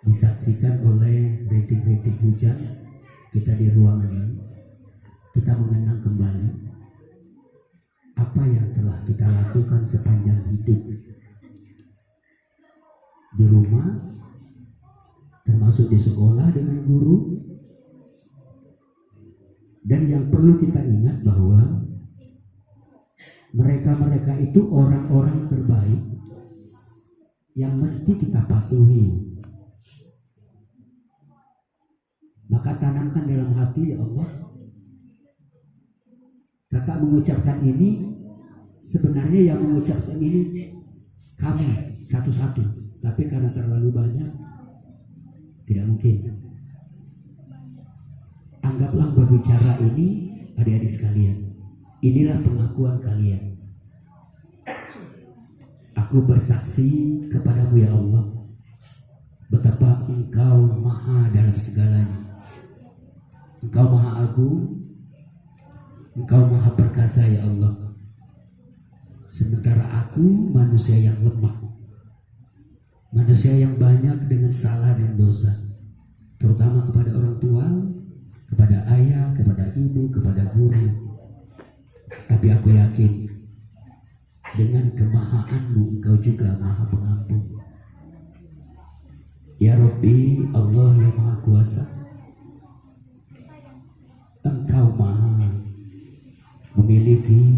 disaksikan oleh rintik-rintik hujan. Kita di ruangan ini, kita mengenang kembali apa yang telah kita lakukan sepanjang hidup di rumah, termasuk di sekolah dengan guru. Dan yang perlu kita ingat bahwa mereka-mereka itu orang-orang terbaik yang mesti kita patuhi. Maka tanamkan dalam hati, ya Allah, kakak mengucapkan ini, sebenarnya yang mengucapkan ini kami satu-satu, tapi karena terlalu banyak tidak mungkin. Anggaplah berbicara ini, adik-adik sekalian, inilah pengakuan kalian. Aku bersaksi kepadamu ya Allah, betapa Engkau maha dalam segalanya. Engkau maha agung, Engkau maha perkasa ya Allah. Sementara aku manusia yang lemah, manusia yang banyak dengan salah dan dosa, terutama kepada orang tua, kepada ayah, kepada ibu, kepada guru. Tapi aku yakin dengan kemahaanmu Engkau juga maha pengampun. Ya Rabbi, Allah yang maha kuasa, Engkau maha memiliki,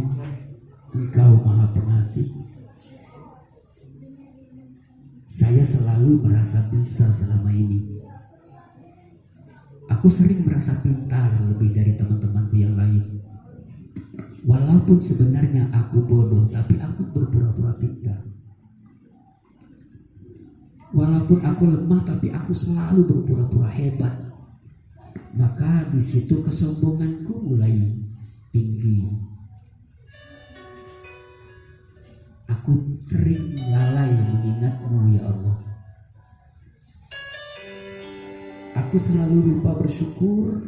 Engkau maha pengasih. Saya selalu merasa bisa selama ini. Aku sering merasa pintar lebih dari teman-temanku yang lain. Walaupun sebenarnya aku bodoh, tapi aku berpura-pura pintar. Walaupun aku lemah, tapi aku selalu berpura-pura hebat. Maka di situ kesombonganku mulai tinggi. Aku sering lalai mengingatmu ya Allah. Aku selalu lupa bersyukur.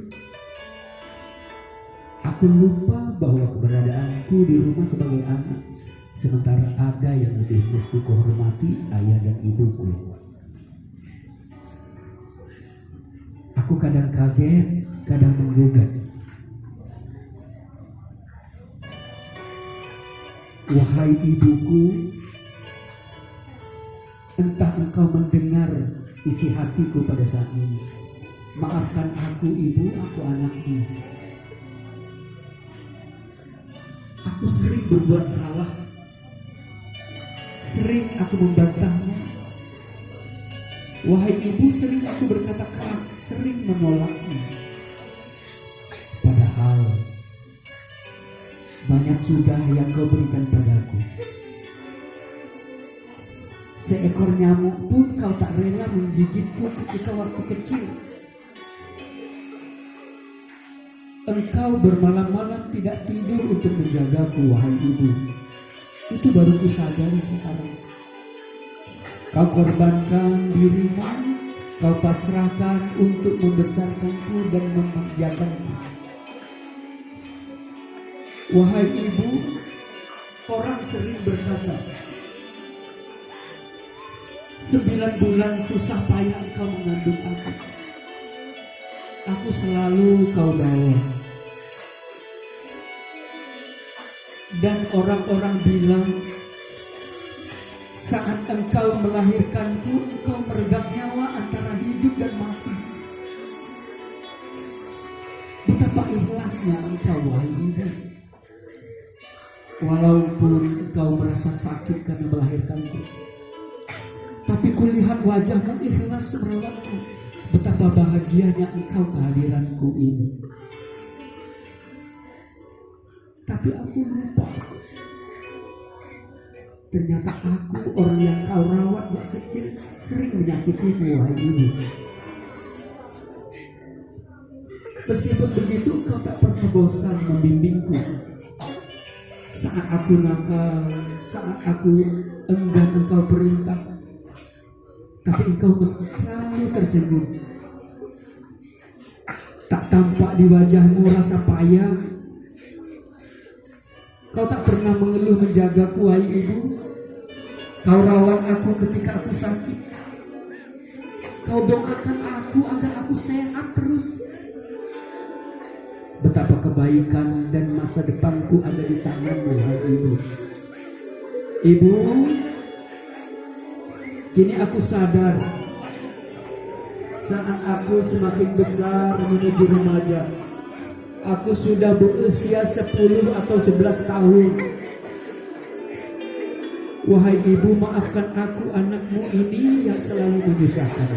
Aku lupa bahwa keberadaanku di rumah sebagai anak, sementara ada yang lebih mesti kuhormati, ayah dan ibuku. Aku kadang kaget, kadang menggugat. Wahai ibuku, entah engkau mendengar isi hatiku pada saat ini. Maafkan aku ibu, aku anakmu. Aku sering berbuat salah, sering aku membantahmu. Wahai ibu, sering aku berkata keras, sering menolakmu. Padahal banyak sudah yang kau berikan padaku. Seekor nyamuk pun kau tak rela menggigitku ketika waktu kecil. Engkau bermalam-malam tidak tidur untuk menjagaku, wahai ibu. Itu baru kusadari sekarang. Kau korbankan dirimu, kau pasrahkan untuk membesarkanku dan memanjakanku. Wahai ibu, orang sering berkata, 9 bulan susah payah engkau mengandung aku. Aku selalu kau bawa. Dan orang-orang bilang, saat engkau melahirkanku, engkau meregang nyawa antara hidup dan mati. Betapa ikhlasnya engkau, wahai ibu. Walaupun engkau merasa sakit karena melahirkanku, tapi kulihat wajahmu ikhlas merawatku. Betapa bahagianya engkau kehadiranku ini. Tapi aku lupa, ternyata aku orang yang kau rawat dari kecil sering menyakitimu, wahai ibu. Meskipun begitu, kau tak pernah bosan membimbingku. Saat aku nakal, saat aku enggan engkau perintah, tapi engkau selalu tersenyum. Tak tampak di wajahmu rasa payah. Kau tak pernah mengeluh menjagaku, wahai ibu. Kau rawat aku ketika aku sakit. Kau doakan aku agar aku sehat terus. Betapa kebaikan dan masa depanku ada di tanganmu, wahai ibu. Ibu, kini aku sadar, saat aku semakin besar menuju remaja, aku sudah berusia 10 atau 11 tahun. Wahai ibu, maafkan aku anakmu ini yang selalu menyusahkan.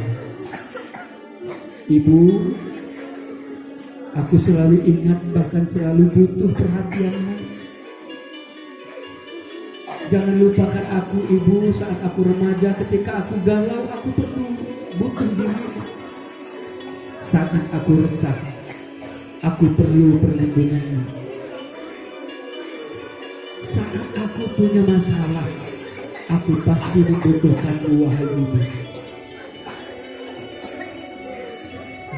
Ibu, aku selalu ingat, bahkan selalu butuh perhatianmu. Jangan lupakan aku, ibu, saat aku remaja. Ketika aku galau, aku perlu butuh dirimu. Saat aku resah, Aku perlu perlindunganmu. Saat aku punya masalah, aku pasti membutuhkanmu, wahai ibu.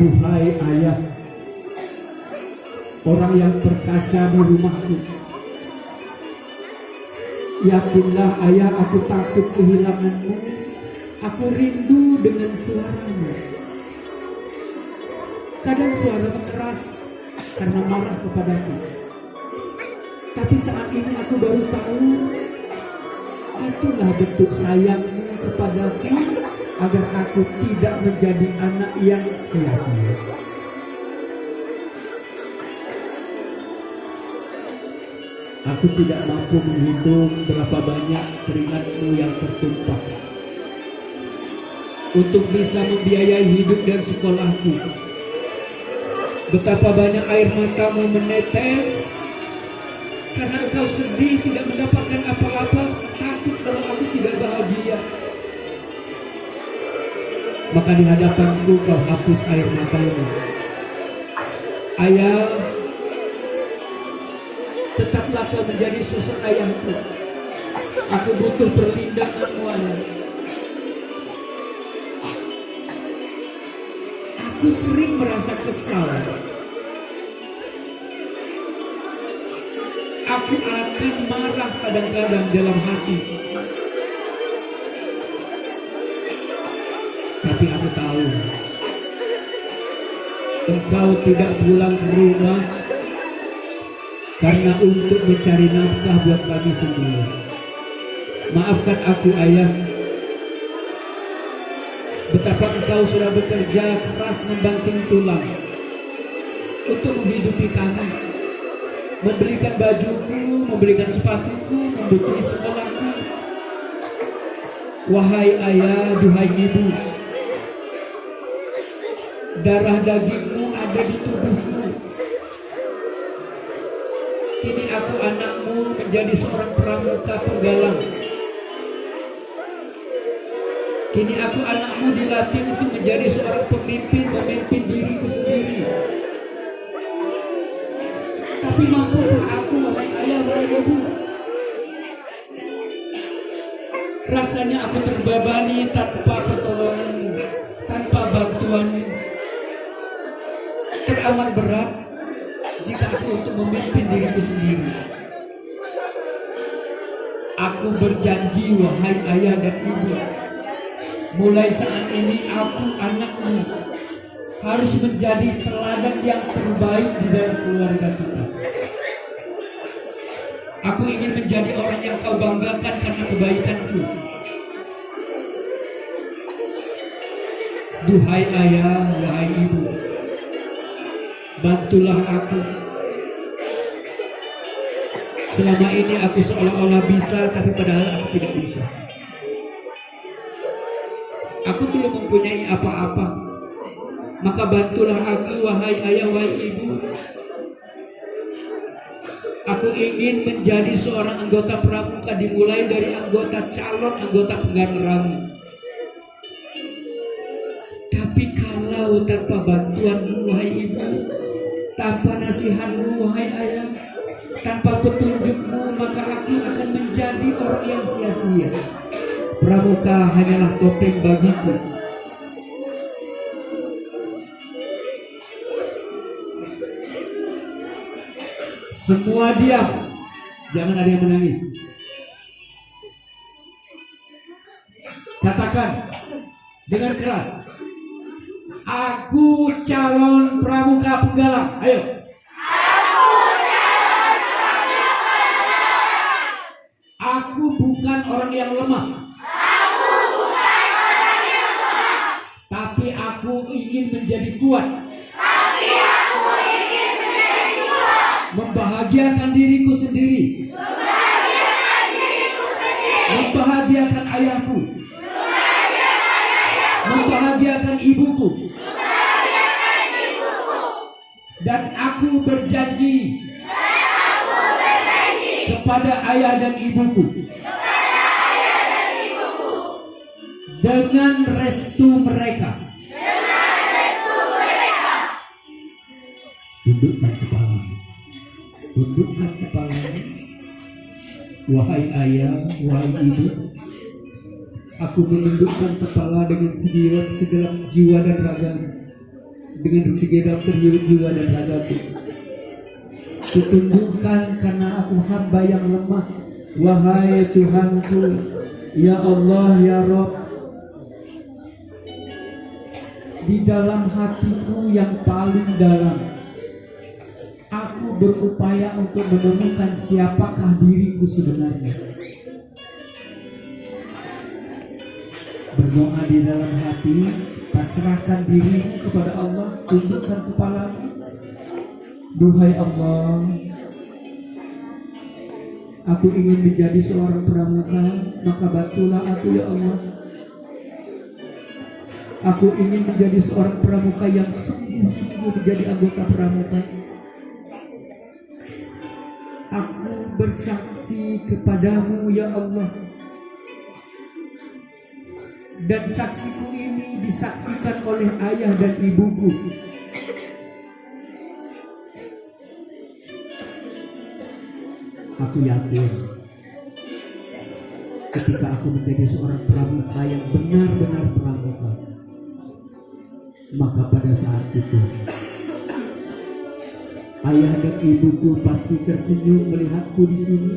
Duhai ayah, orang yang perkasa di rumahku, yakinlah ayah, aku takut kehilanganmu. Aku rindu dengan suaramu. Kadang suaramu keras karena marah kepadaku. Tapi saat ini aku baru tahu, itulah bentuk sayangmu kepadaku, agar aku tidak menjadi anak yang sia-sia. Aku tidak mampu menghitung berapa banyak keringatmu yang tertumpah untuk bisa membiayai hidup dan sekolahku. Betapa banyak air matamu menetes karena engkau sedih tidak mendapatkan apa-apa, takut kalau aku tidak bahagia. Maka di hadapanku kau hapus air matamu. Ayah, tetaplah kau menjadi sosok ayahku. Aku butuh perlindunganmu, ayah. Aku sering merasa kesal. Aku akan marah kadang-kadang dalam hati. Tapi aku tahu engkau tidak pulang ke rumah karena untuk mencari nafkah buat kami semua. Maafkan aku, ayah. Betapa engkau sudah bekerja keras membanting tulang untuk menghidupi kami, membelikan bajuku, membelikan sepatuku, membutuhi sekolahku. Wahai ayah, duhai ibu, darah dagingmu ada di tubuhku. Kini aku anakmu menjadi seorang pramuka penggalang. Kini aku anakmu dilatih untuk menjadi seorang pemimpin, memimpin diriku sendiri. Tapi mampukah aku, wahai ayah, wahai ibu? Rasanya aku terbebani tanpa pertolongan, tanpa bantuan. Teramat berat jika aku untuk memimpin diriku sendiri. Aku berjanji, wahai ayah dan ibu, mulai saat ini aku anakmu harus menjadi teladan yang terbaik di dalam keluarga kita. Aku ingin menjadi orang yang kau banggakan karena kebaikanku. Duhai ayah, wahai ibu, bantulah aku. Selama ini aku seolah-olah bisa, tapi padahal aku tidak bisa. Aku belum mempunyai apa-apa. Maka bantulah aku, wahai ayah, wahai ibu. Aku ingin menjadi seorang anggota pramuka, dimulai dari calon anggota penggarang. Tapi kalau tanpa bantuanmu, wahai ibu, tanpa nasihatmu, wahai ayah, tanpa petunjukmu, maka aku akan menjadi orang yang sia-sia. Pramuka hanyalah topeng bagiku. Semua diam, jangan ada yang menangis. Katakan dengan keras, aku calon pramuka penggalang. Ayo. Aku bukan orang yang lemah. Tapi aku ingin menjadi kuat. Membahagiakan diriku sendiri. Membahagiakan ayahku. Membahagiakan ibuku. Dan aku berjanji kepada ayah dan ibuku, dengan restu mereka, tundukkan kepala. Tundukkan kepala. Wahai ayah, wahai ibu, aku menundukkan kepala dengan segenap jiwa dan raga, dengan segenap jiwa dan ragaku. Kutundukkan karena aku hamba yang lemah. Wahai Tuhanku, ya Allah, ya Rabb, di dalam hatiku yang paling dalam, aku berupaya untuk menemukan siapakah diriku sebenarnya. Berdoa di dalam hati, pasrahkan dirimu kepada Allah, tundukkan kepalamu. Duhai Allah, aku ingin menjadi seorang pramuka, maka bantulah aku ya Allah. Aku ingin menjadi seorang pramuka yang sungguh-sungguh menjadi anggota pramuka. Aku bersaksi kepadamu ya Allah, dan saksiku ini disaksikan oleh ayah dan ibuku. Aku yakin ketika aku menjadi seorang pramuka yang benar-benar pramuka, maka pada saat itu ayah dan ibuku pasti tersenyum melihatku di sini,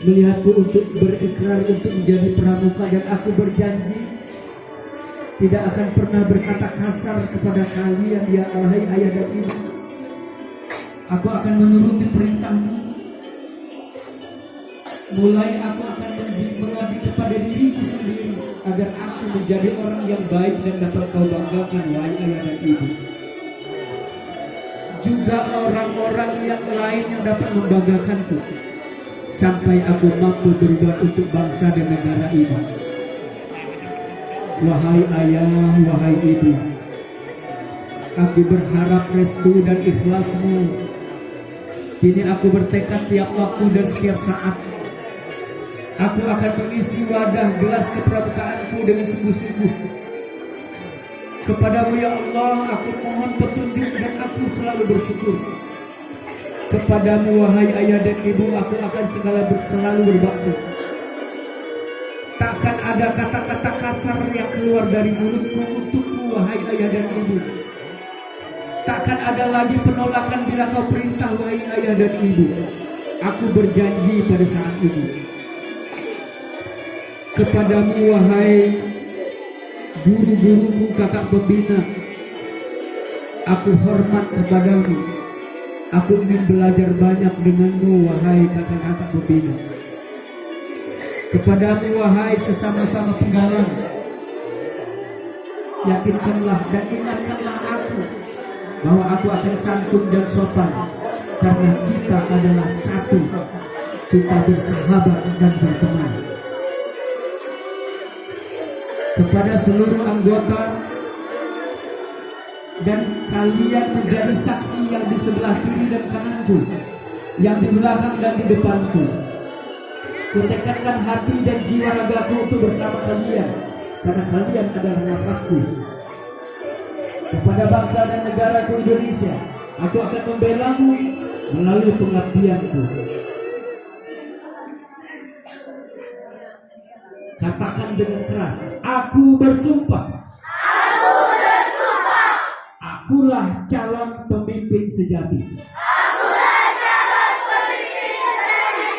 melihatku untuk berikrar untuk menjadi pramuka, dan aku berjanji tidak akan pernah berkata kasar kepada kalian ya wahai ayah dan ibu. Aku akan menuruti perintahmu. Mulai aku akan mengabdi kepada diriku sendiri agar aku menjadi orang yang baik dan dapat kau banggakan wahai ayah dan ibu. Juga orang-orang yang lain yang dapat membanggakanku sampai aku mampu berbuat untuk bangsa dan negara ini. Wahai ayah, wahai ibu, aku berharap restu dan ikhlasmu. Kini aku bertekad tiap waktu dan setiap saat aku akan mengisi wadah gelas kepramukaanku dengan sungguh-sungguh. Kepadamu ya Allah, aku mohon petunjuk dan aku selalu bersyukur. Kepadamu wahai ayah dan ibu, aku akan selalu berbakti. Takkan ada kata-kata kasar yang keluar dari mulutku untukmu wahai ayah dan ibu. Takkan ada lagi penolakan bila kau perintah wahai ayah dan ibu. Aku berjanji pada saat ini. Kepadamu wahai guru-guruku, kakak pembina, aku hormat kepadamu. Aku ingin belajar banyak denganmu wahai kakak-kakak pembina. Kepadamu wahai sesama-sama penggalang, yakinkanlah dan ingatkanlah aku bahwa aku akan santun dan sopan, karena kita adalah satu, kita bersahabat dan berteman. Kepada seluruh anggota, dan kalian menjadi saksi yang di sebelah kiri dan kananku, yang di belakang dan di depanku, kutekadkan hati dan jiwa ragaku untuk bersama kalian, karena kalian adalah nafasku. Kepada bangsa dan negaraku Indonesia, aku akan membelamu melalui pengabdianku. Katakan dengan keras, aku bersumpah. Aku bersumpah. Akulah calon pemimpin sejati. Akulah calon pemimpin sejati.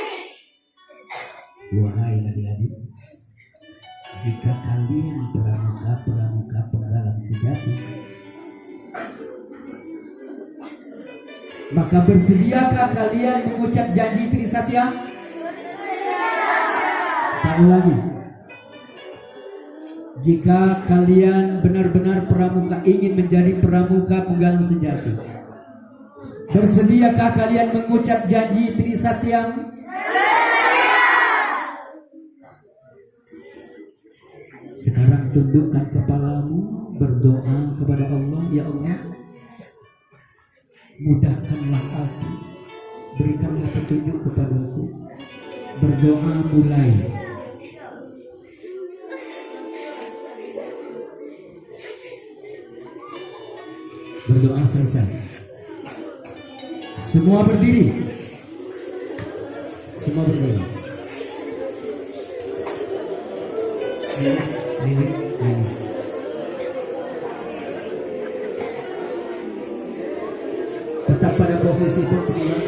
Wahai adik-adik, jika kalian pramuka penggalang sejati, maka bersediakah kalian mengucap janji Trisatya? Sekali lagi, jika kalian benar-benar pramuka, ingin menjadi pramuka penggalang sejati, bersediakah kalian mengucap janji Trisatya? Sekarang tundukkan kepalamu, berdoa kepada Allah. Ya Allah, mudahkanlah aku, berikanlah petunjuk kepadaku. Berdoa mulai. Berdoa selesai. Semua berdiri. Semua berdiri. Ini. Tetap pada posisi pun semua.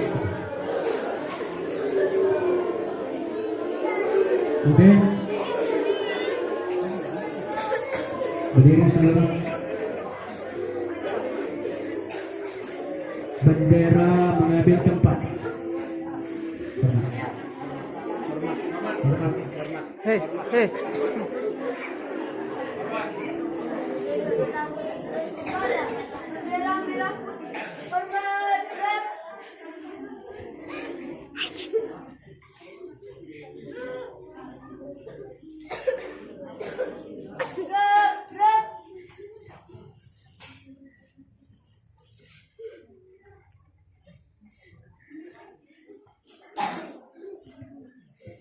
Oke. Berdiri semua. Bendera mengambil tempat. Hormat. Hei, hei. Bendera merah putih. Hormat gerak. Gerak.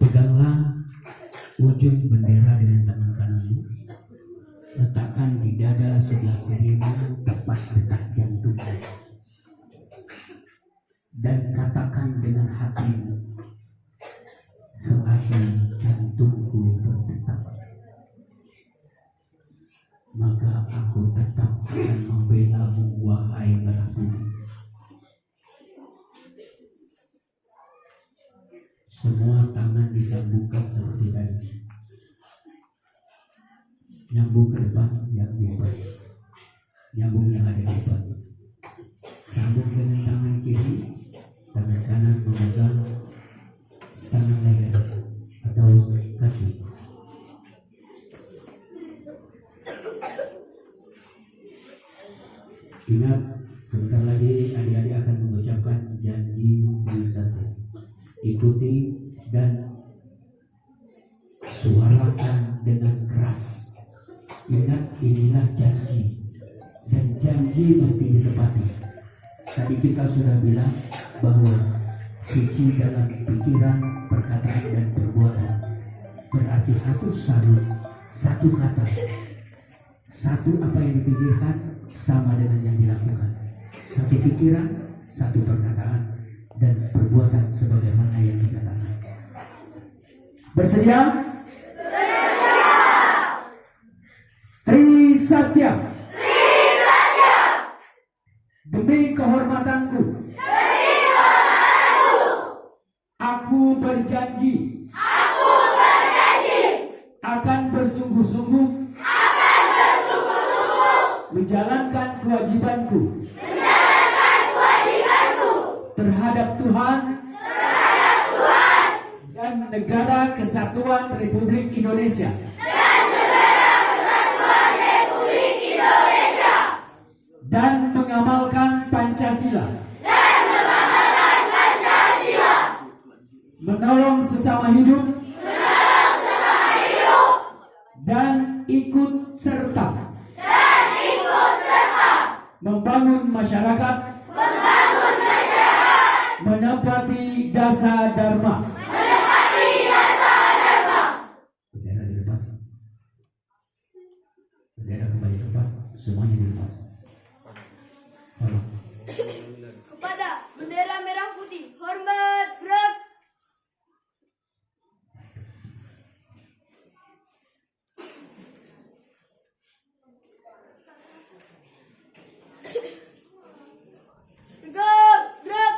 Peganglah ujung bendera dengan tangan kananmu. Letakkan di dada sebelah kirimu tepat dekat jantungmu. Dan katakan dengan hatimu, selagi jantungku berdetak, maka aku tetap akan membela-Mu, wahai merah putih. Semua tangan disambungkan seperti tadi. Nyambung ke depan yang di depan. Nyambung yang ada di depan. Sambung dengan tangan kiri, tangan kanan memegang setengah leher atau kaki. Ingat, sebentar lagi adik-adik akan mengucapkan janji Trisatya. Ikuti dan suarakan dengan keras. Ingat, inilah janji, dan janji mesti ditepati. Tadi kita sudah bilang bahwa suci dalam pikiran, perkataan, dan perbuatan berarti harus selalu satu kata, satu apa yang dipikirkan sama dengan yang dilakukan, satu pikiran, satu perkataan, dan perbuatan sebagaimana yang dikatakan. Bersedia? Trisatya. Demi kehormatanku. Aku berjanji. Akan bersungguh-sungguh. Menjalankan kewajibanku. Terhadap Tuhan. Dan Negara Kesatuan Republik Indonesia. Dan mengamalkan Pancasila. Menolong sesama hidup. Dan ikut serta. Membangun masyarakat. Menepati dasar dharma. Bendera dilepas. Bendera kembali tempat. Semuanya dilepas. Tolong. Kepada bendera merah putih, hormat gerak. Tegak, gerak.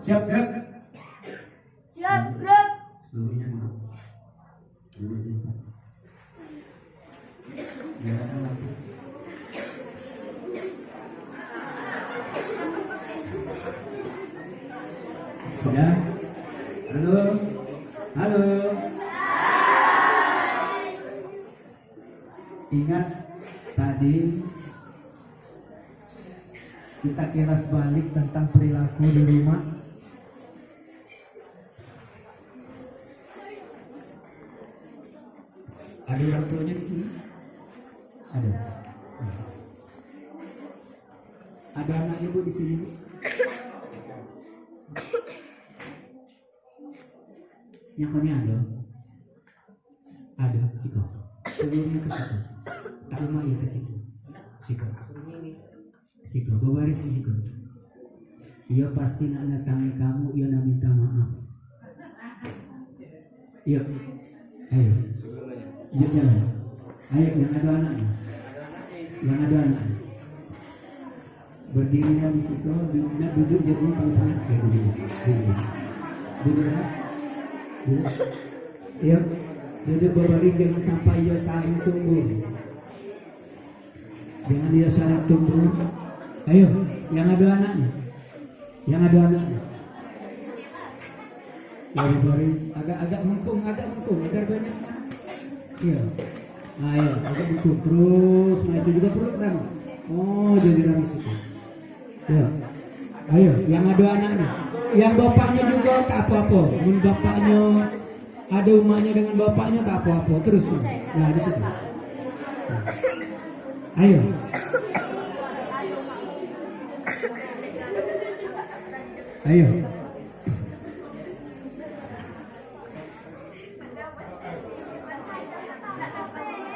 Siap, gerak. Siap, gerak. Seluruhnya mau. Sudah? Halo? Halo? Ingat tadi kita kilas balik tentang perilaku di rumah. Ada orang tuanya di sini? Ada. Ada anak ibu di sini? Yang kau ada? Ada, siko. Sebelumnya ke situ. Terima ya ke situ. Siko. Siko, bawaris di siko. Ia pasti nak datangi kamu, ia nak minta maaf. Yuk, ayo. Yuk jalan. Ayo, yang ada anaknya. Yang ada anaknya. Berdiri di situ, nak duduk jadi kalau pernah kayak duduk. Duduk. Duduk. Yuk, duduk bawaris jangan sampai ia saling tumbuh. Jangan dia saling tumbuh. Ayo, yang ada anaknya. Yang ada anaknya. Baris, agak mengkung, agar banyak. Iya. Ayo, agak mengkung terus. Nah itu juga perlu kan. Oh, jadi dari situ. Ya. Ayo, yang ada anaknya. Yang bapaknya juga tak apa-apa. Mun bapaknya ada umatnya dengan bapaknya tak apa-apa. Terus. Nah, di situ. Ayo. Ayo.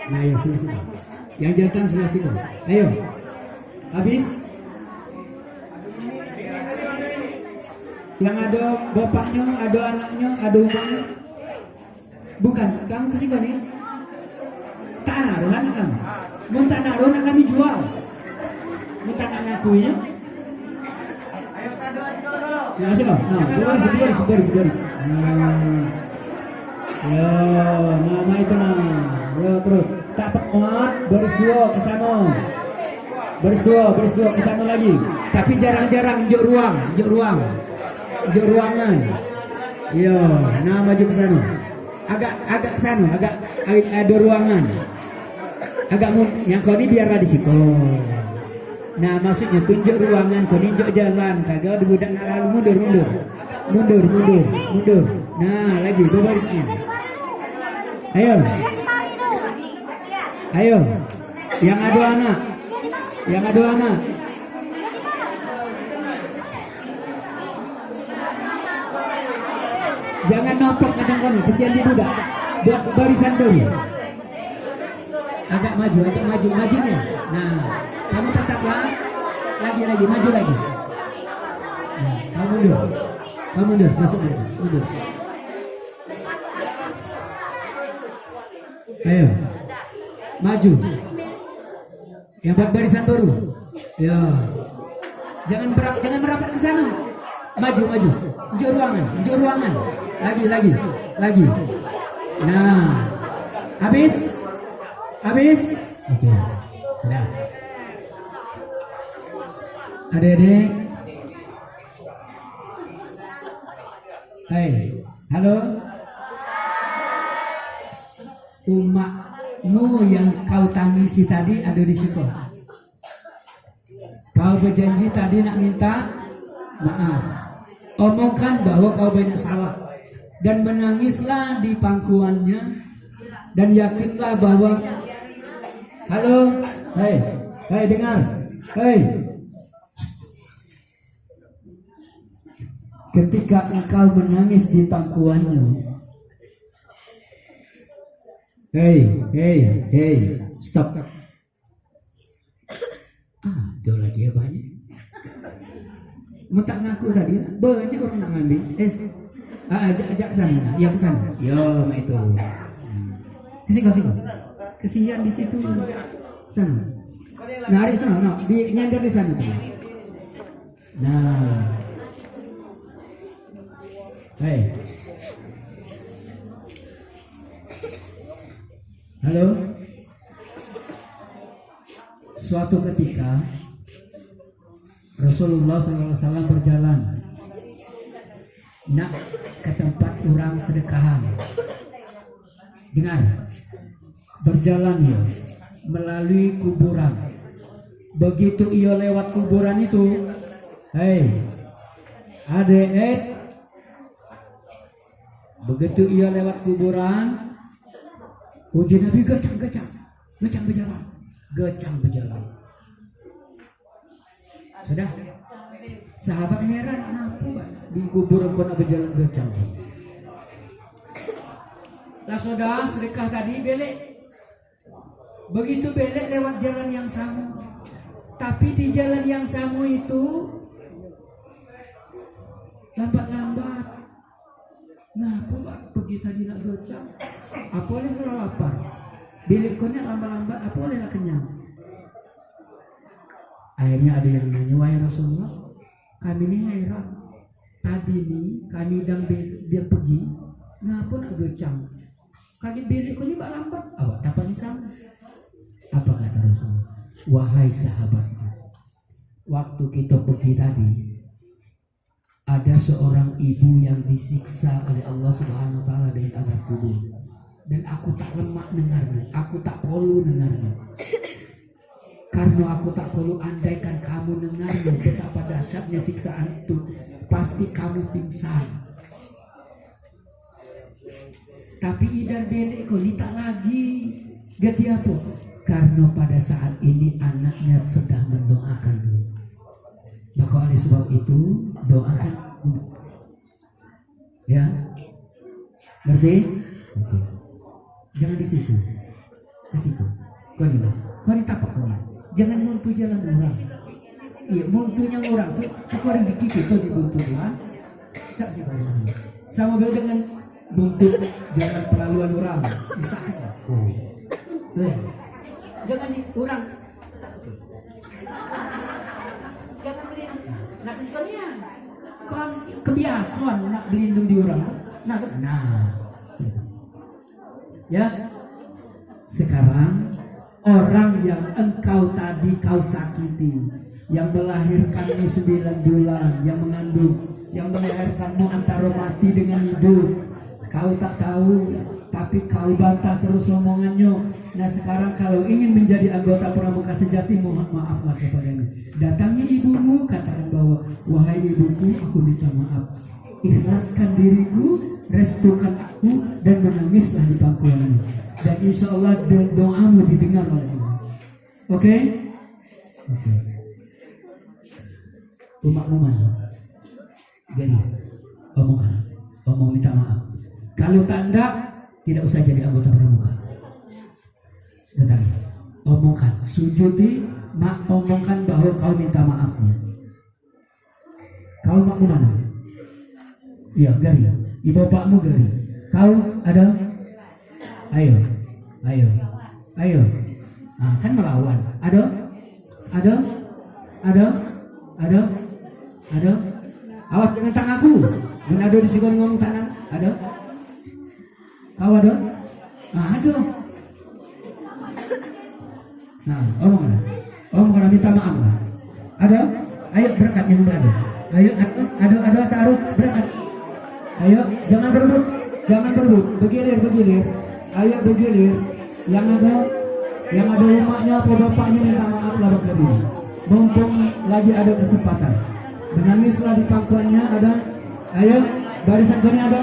Nah, ayo sini. Yang jantan sebelah sini. Ayo. Habis. Yang ada bapaknya, ada anaknya, ada umatnya. Bukan, kamu ke sini nih. Tak naruh anak kamu. Mun tak naruh anak kami jual. Mun tak ngakuinya. Ya, sini. Nah, baris. Ya, nama itu nah. Ya, terus tak tepat, baris dua ke sana. Baris dua ke sana lagi. Tapi jarang-jarang unjuk ruangan. Ya, nah maju ke sana. Agak ke sana, agak ada ruangan. Agak yang kau ni biarlah di situ. Nah, maksudnya tunjuk ruangan, kau tunjuk jalan, kagak ada budak nak lalu mundur. Nah, lagi berbarisnya. Ayo. Yang ada anak. Jangan notok macam kau ni, kesian dia budak. Buat barisan dulu. Agak maju, majunya. Nah, kamu tetaplah. Lagi, maju lagi. Nah, kamu mundur, masuk. Mundur. Ayo, maju. Yang buat barisan baru. Ya, jangan merapat ke sana. Maju. Unjuk ruangan. Lagi. Nah, habis. Oke, sudah. Adik-adik. Hai, halo. yang kau tangisi tadi ada di situ. Kau berjanji tadi nak minta maaf. Omongkan bahwa kau banyak salah dan menangislah di pangkuannya dan yakinlah bahwa halo, hei dengar, ketika engkau menangis di pangkuannya, stop. Dolar dia banyak. Mau tak ngaku tadi, banyak orang nak ngambil. Ajak ke sana, ya ke sana. Yo, mak itu. Kesini. Kesian di situ. Sana. Nah, hari itu di nyandar di sana tuh. Nah. Halo. Suatu ketika Rasulullah SAW berjalan nak ke tempat orang sedekahan. Dengar, berjalan ya melalui kuburan. Begitu ia lewat kuburan itu, begitu ia lewat kuburan, uji Nabi gecang berjalan. Sudah, sahabat heran, kenapa di kuburan kau nak berjalan gecang? Lah saudara, sedekah tadi belek. Begitu belek lewat jalan yang sama. Tapi di jalan yang sama itu lambat-lambat. Ngapa pergi tadi nak gecang? Apa boleh kalau lapar? Bilik kau lambat-lambat, apa boleh nak kenyang? Akhirnya ada yang nanya, wahai Rasulullah, kami ini heran. Tadi nih kami dia pergi, ngapa nak gecang? Kami bilik kau ni lambat, awak dapat di sana. Apa kata Rasulullah? Wahai sahabatku, waktu kita pergi tadi, ada seorang ibu yang disiksa oleh Allah Subhanahu Wa Taala dengan azab kubur, dan aku tak lemak dengarnya, aku tak kolu dengarnya. Karena aku tak perlu andaikan kamu dengarnya betapa dahsyatnya siksaan itu, pasti kamu pingsan. Tapi idan belek kau tak lagi. Gati apa? Karena pada saat ini anaknya sedang mendoakan. Maka oleh sebab itu doakan. Ya, ngerti? Oke. Jangan di situ, ke situ. Kau ni tapak kau ni. Jangan buntu jalan orang. Iya, buntunya orang tu rezeki kita di buntu Tuhan. Sama beda dengan buntu jalan pelaluan orang. Bisa. Jangan di orang. Jangan beli. Nak diskonnya. Kalau kebiasaan nak berlindung di orang. Nah. Ya. Sekarang orang yang engkau tadi kau sakiti, yang melahirkanmu 9 bulan, yang mengandung, yang melahirkanmu antara mati dengan hidup, kau tak tahu, tapi kau bantah terus omongannya. Nah sekarang kalau ingin menjadi anggota pramuka sejati, mohon maaflah kepadanya. Datangi ibumu, katakan bahwa wahai ibuku, aku minta maaf. Ikhlaskan diriku, restukan aku, dan menangislah di pangkuanmu. Dan insya Allah doamu didengar oleh Allah. Oke? Umatmu mana? Jadi omong minta maaf. Kalau tanda tidak usah jadi anggota pramuka. Datang, omongkan, sujudi, omongkan bahwa kau minta maafnya. Kau makmu mana? Iya, Gari. Ibu bapakmu Gari. Kau ada? Ayo. Kan melawan. Ada? Awas dengan tanganku. Menado di sini ngomong tangan. Ada? Kau ada? Ada. Nah, omong minta maaf lah. Ada? Ayo berkat yang berada. Ayo, ada taruh berkat. Ayo, jangan berebut. Bergilir. Ayo bergilir. yang ada umatnya apa bapaknya minta maaf lah Bapak Ibu. Mumpung lagi ada kesempatan. Menangislah di pangkuannya ada. Ayo, barisan koni ada.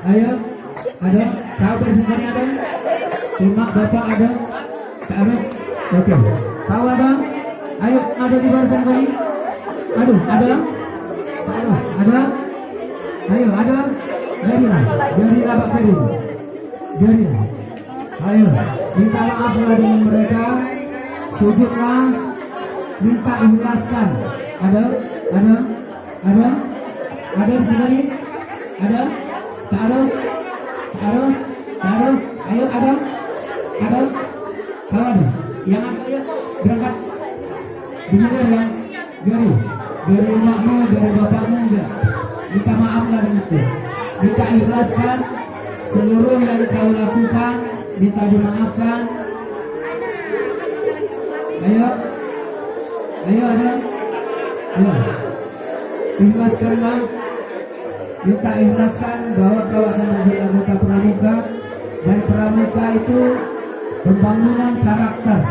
Ayo, ada. Kau barisan koni ada. Umat bapak ada. Tak ada. Oke. Kau ada. Ayo, ada di barisan koni. Aduh, ada. Aduh, ada. Ayo, ada. Jadilah Bapak Ibu. Jadilah. Ayo, minta maaflah dengan mereka. Sujudlah. Minta ikhlaskan. Ada di sini. Ada. Tak ada. Ayo, ada. Kau ada. Yang ada ya berangkat. Benar ya. Dari emakmu, dari bapakmu enggak. Minta maaflah dengan itu. Minta ikhlaskan seluruh yang kau lakukan. Minta dimaafkan. Ayo ada. Ayo. Ikhlaskanlah. Minta ikhlaskan bahwa kau akan menjadi anggota pramuka, dan pramuka itu pembangunan karakter.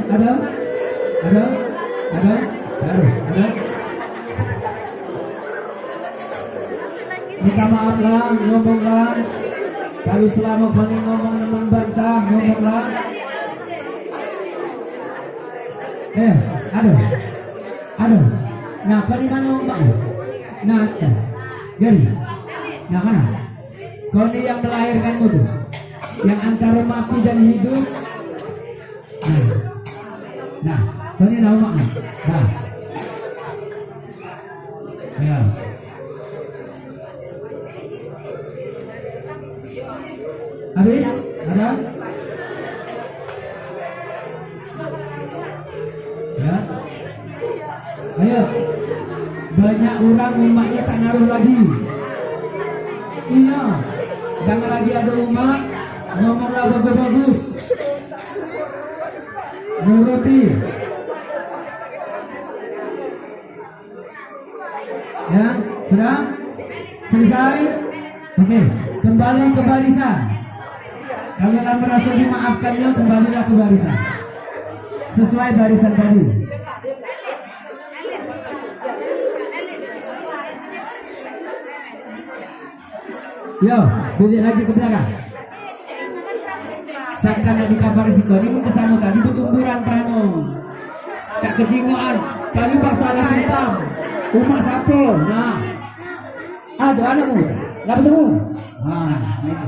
Ada. Minta maaflah, ngomonglah. Kalau selama kau ngomong memang bantah, ngomonglah. Ada. Nah, kau di mana ombaknya? Nah, jadi, nah mana? Kau ni yang melahirkanmu tuh, yang antara mati dan hidup. Nah, kau ni nama ombaknya. Nah, ya. Habis? Ada? Ya. Ayo. Banyak orang umatnya tak naruh lagi. Iya. Jangan lagi ada umat ngomonglah bagus-bagus. Nuruti. Ya, sudah? Selesai? Oke, kembali ke barisan. Kalau kalian merasa dimaafkannya, kembalilah ke barisan. Sesuai barisan tadi. Yo, balik lagi ke belakang. Sangka nak dikabar risiko ni pun kesana tadi bertumburan prano. Tak kejingaan. Kami masalah cintam. Umat siapa? Nah. Ada anakmu. Dah bertemu. Itu.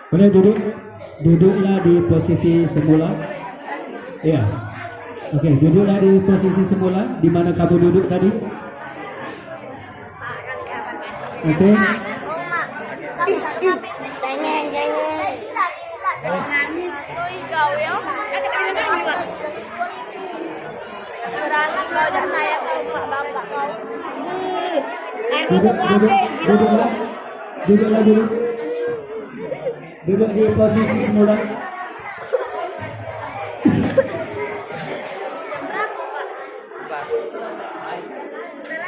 Boleh duduklah di posisi semula. Ya. Okey, duduklah di posisi semula di mana kamu duduk tadi. Okey. Duduklah dulu. Duduk di posisi semula.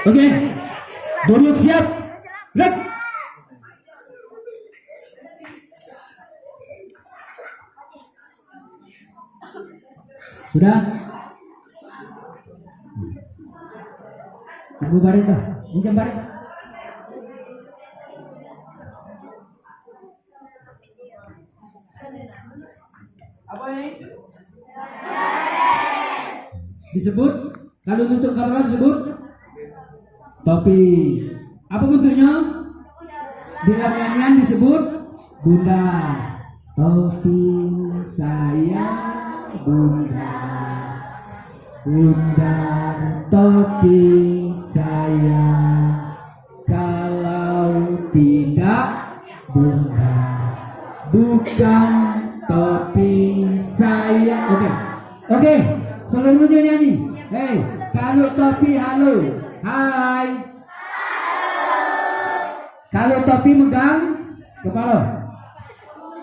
Okey. Duduk siap. Gerak. Sudah? Tunggu baring dah. Minjam baring. Apa ini? Disebut kalau bentuk gambar disebut topi. Apa bentuknya? Di dalam nyanyian disebut Bunda. Topi saya Bunda. Bunda topi saya. Kalau tidak Bunda bukan topi saya. Oke, seluruhnya nyanyi. Hei, kalau topi halo. Hai. Kalau topi megang kepala.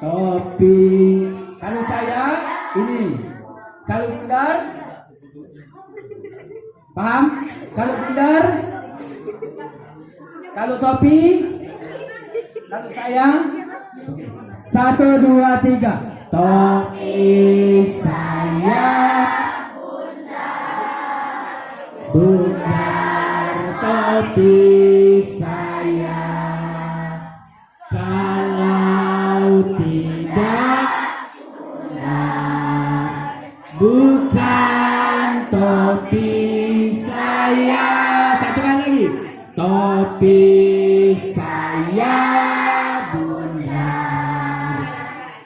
Topi. Kalau saya ini. Kalau bundar, paham? Kalau bundar, kalau topi, kalau saya, 1, 2, 3. Topi saya, bundar topi saya. Kalau tidak, bukan topi saya. Satu kali lagi. Topi saya bundar.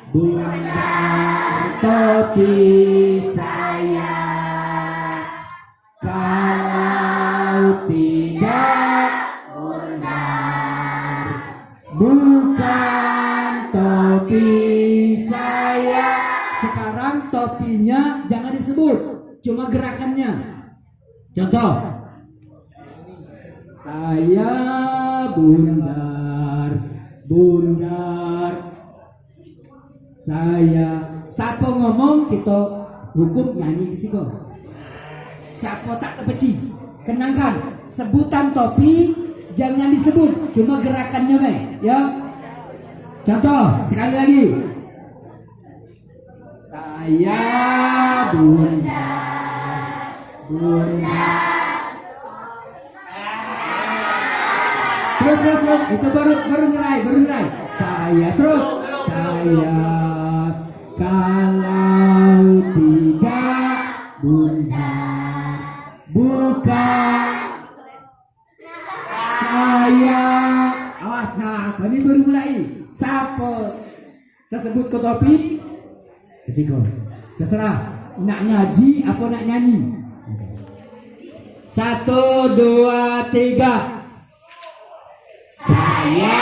Bundar topi saya. Kalau tidak bundar, bukan topi saya. Sekarang topinya jangan disebut, cuma gerakannya. Contoh, saya bundar, bundar. Saya, siapa ngomong kita hukum nyanyi di situ. Siapa tak kepeci, kenangkan sebutan topi jangan disebut, cuma gerakannya baik, ya. Contoh sekali lagi. Saya bundar, bundar. Terus itu baru ngerai. Saya terus, saya kalau tidak bundar, bukan saya. Awas, nah ini baru mulai. Siapa tersebut ke topi? Kesiko. Terserah nak ngaji apa nak nyanyi. 1, 2, 3. Saya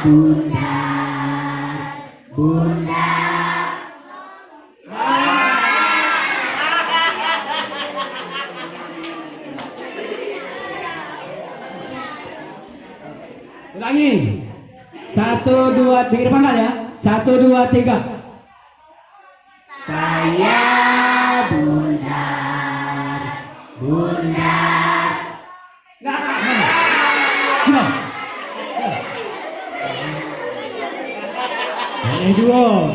bundar, bundar. Ulangi. 1, 2, 3 pangkat ya. 1, 2, 3. Saya bundar, bundar. Coba. Boleh dua.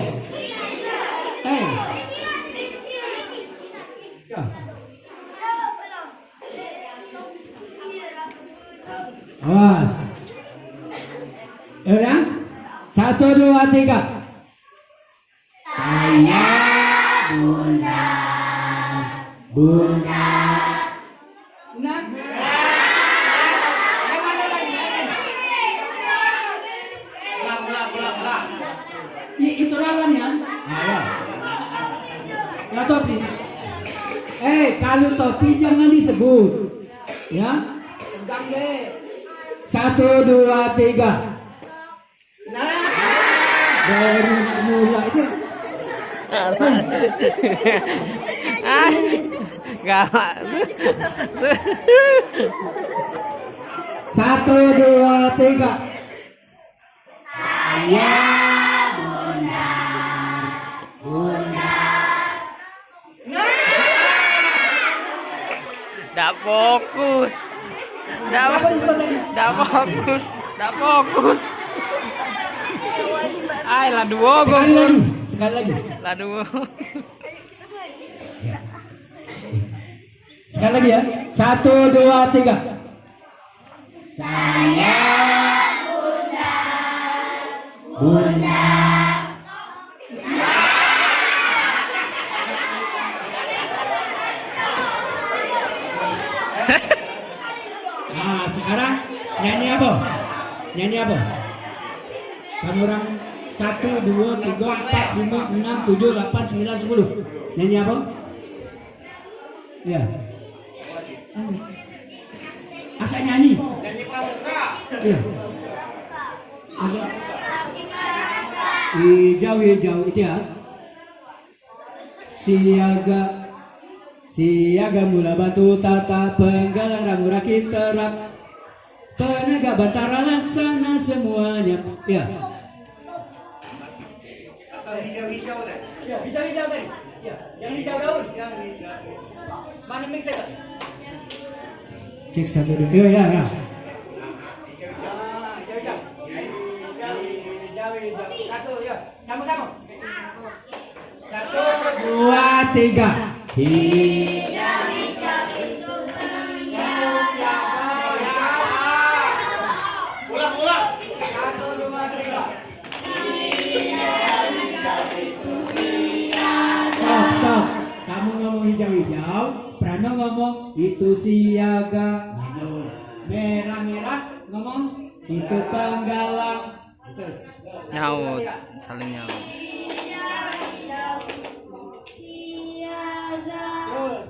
Awas. Ya, 1, 2, 3. Saya bundar, bundar. Nah. Itu lawan ya. Ayo. Ya topi. Kalau topi jangan disebut. Ya. 1, 2, 3. Baru mulai sih. Gawat. 1, 2, 3. Saya bundar, bundar. Nggak fokus. Nggak fokus. Ay, lah dua Sekali lagi. Lah dua. Sekali lagi ya. 1, 2, 3. Saya bundar. Nah, sekarang nyanyi apa? Kamu orang 1, 2, 3, 4, 5, 6, 7, 8, 9, 10. Nyanyi apa? Ya. Asal nyanyi. Iya. Hijau itu ya. Siaga mula bantu tata penggalang ramu rakit terap. penegak batara laksana semuanya. Ya. Hijau-hijau deh. Ya, hijau-hijau tadi. Ya, yang hijau daun. Mana mix itu? Cek satu dulu. Ya, ya, ya. Hijau-hijau. Hijau-hijau. Satu, ya. Sama-sama. Satu, Dua, tiga. ulang. Satu, dua, tiga. Stop. Kamu ngomong hijau-hijau, Prano ngomong itu siaga. Merah-merah ngomong itu penggalang. Terus. Nyaut, saling nyaut. Terus.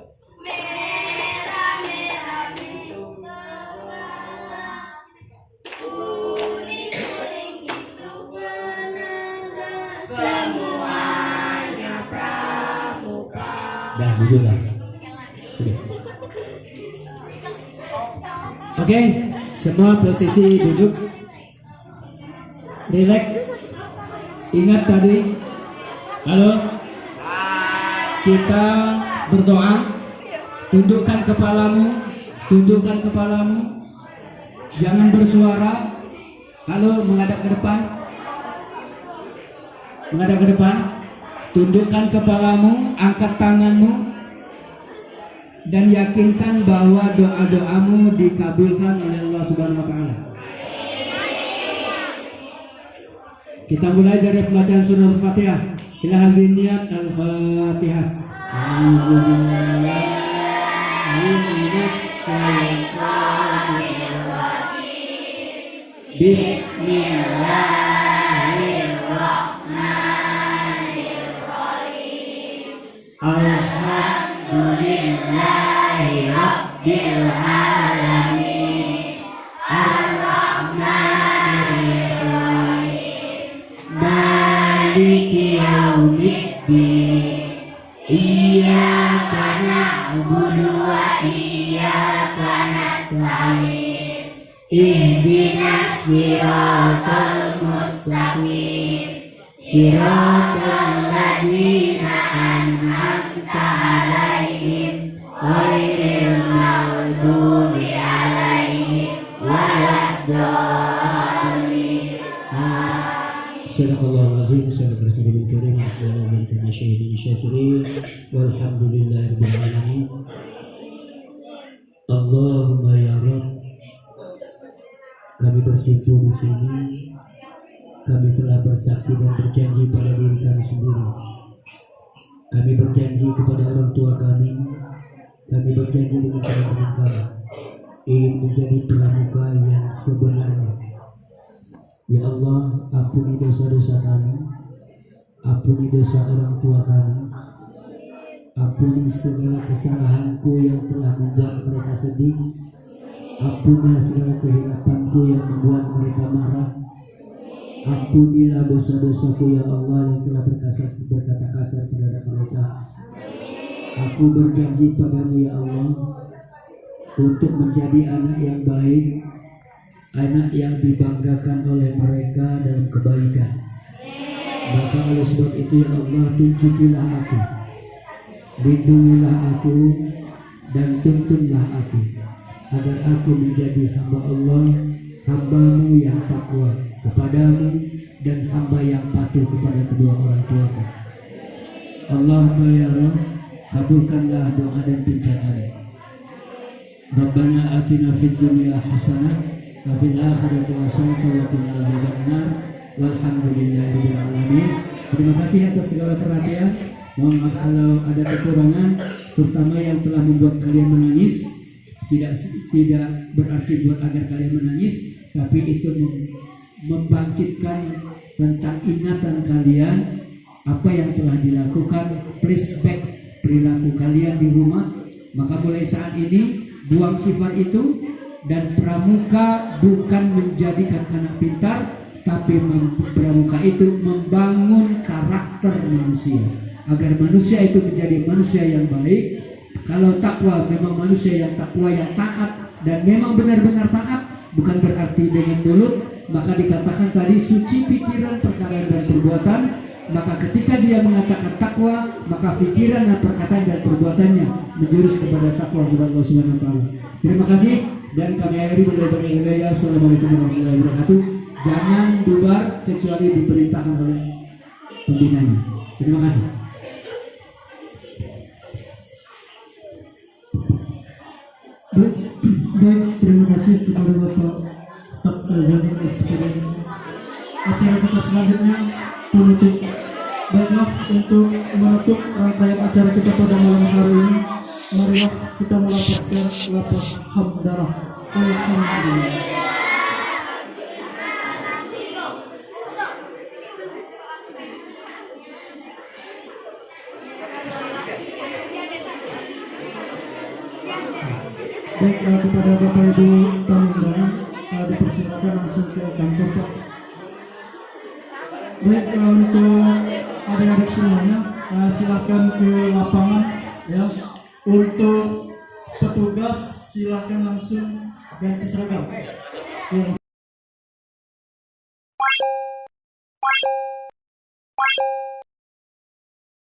Dah, duduk lah. Sudah. Oke, semua posisi duduk. Relax. Ingat tadi. Halo. Kita berdoa. Tundukkan kepalamu. Jangan bersuara. Halo, menghadap ke depan. Tundukkan kepalamu, angkat tanganmu, dan yakinkan bahwa doa-doamu dikabulkan oleh Allah Subhanahu wa Ta'ala. Kita mulai dari pembacaan surah Al-Fatihah. Ila hadhihi niyat Al-Fatihah. Bismillahirrahmanirrahim. Alhamdulillahi Rabbil Alamin. Ar-Rahmanir-Rahim. Maliki Yaumiddin. Iyyaka na'budu wa iyyaka nasta'in. Ihdinas siratal mustaqim. Siratal ladzina an'amta 'alaihim ghairil maghdubi 'alaihim waladdallin. Sadaqallahul azim. Sadaqal rasulul karim. Wa billahi syahidin syakirin. Walhamdulillahirabbil alamin. Allahumma ya Rabb, kami bersimpuh di sini. Kami telah bersaksi dan berjanji pada diri kami sendiri. Kami berjanji kepada orang tua kami. Kami berjanji dengan teman-teman kami ingin menjadi pramuka yang sebenarnya. Ya Allah, ampuni dosa-dosa kami, ampuni dosa orang tua kami, ampuni segala kesalahanku yang telah membuat mereka sedih, ampuni segala kehilafanku yang membuat mereka marah. Ampunilah dosa-dosaku ya Allah yang telah berkata kasar terhadap mereka. Aku berjanji padamu ya Allah untuk menjadi anak yang baik, anak yang dibanggakan oleh mereka dalam kebaikan. Maka oleh sebab itu ya Allah, tunjukilah aku, lindungilah aku, dan tuntunlah aku agar aku menjadi hamba Allah, hamba-Mu yang takwa kepadamu, dan hamba yang patuh kepada kedua orang tuaku. Allahumma ya Rabb, kabulkanlah doa dan pinta kami. Rabbana atina fid dunya hasanah wa fil akhirati hasanah wa qina adzabannar. Walhamdulillahirabbil alamin. Terima kasih atas segala perhatian. Mohon maaf kalau ada kekurangan, terutama yang telah membuat kalian menangis. Tidak berarti buat agar kalian menangis, tapi itu membangkitkan tentang ingatan kalian apa yang telah dilakukan, flashback perilaku kalian di rumah. Maka mulai saat ini buang sifat itu, dan pramuka bukan menjadikan anak pintar, tapi pramuka itu membangun karakter manusia agar manusia itu menjadi manusia yang baik. Kalau takwa memang manusia yang takwa, yang taat, dan memang benar-benar taat, bukan berarti dengan mulut, maka dikatakan tadi suci pikiran, perkataan dan perbuatan. Maka ketika dia mengatakan takwa, maka pikiran dan perkataan dan perbuatannya menjurus kepada takwa kepada Allah Subhanahu wa taala. Terima kasih dan kami akhiri berdoa hidayah. Assalamualaikum warahmatullahi wabarakatuh. Jangan bubar kecuali diperintahkan oleh pembinanya. Terima kasih. Baik, terima kasih kepada Bapak Zani SPDN. Acara kita selanjutnya penutup. Baiklah, untuk menutup rangkaian acara kita pada malam hari ini, marilah kita melafazkan lafaz hamdalah. Alhamdulillah. Baik, kepada Bapak Ibu tamu undangan, dipersilakan langsung ke kantor Pak. Baik, untuk adik-adik semuanya, silakan ke lapangan ya. Untuk petugas silakan langsung ganti seragam. Ya.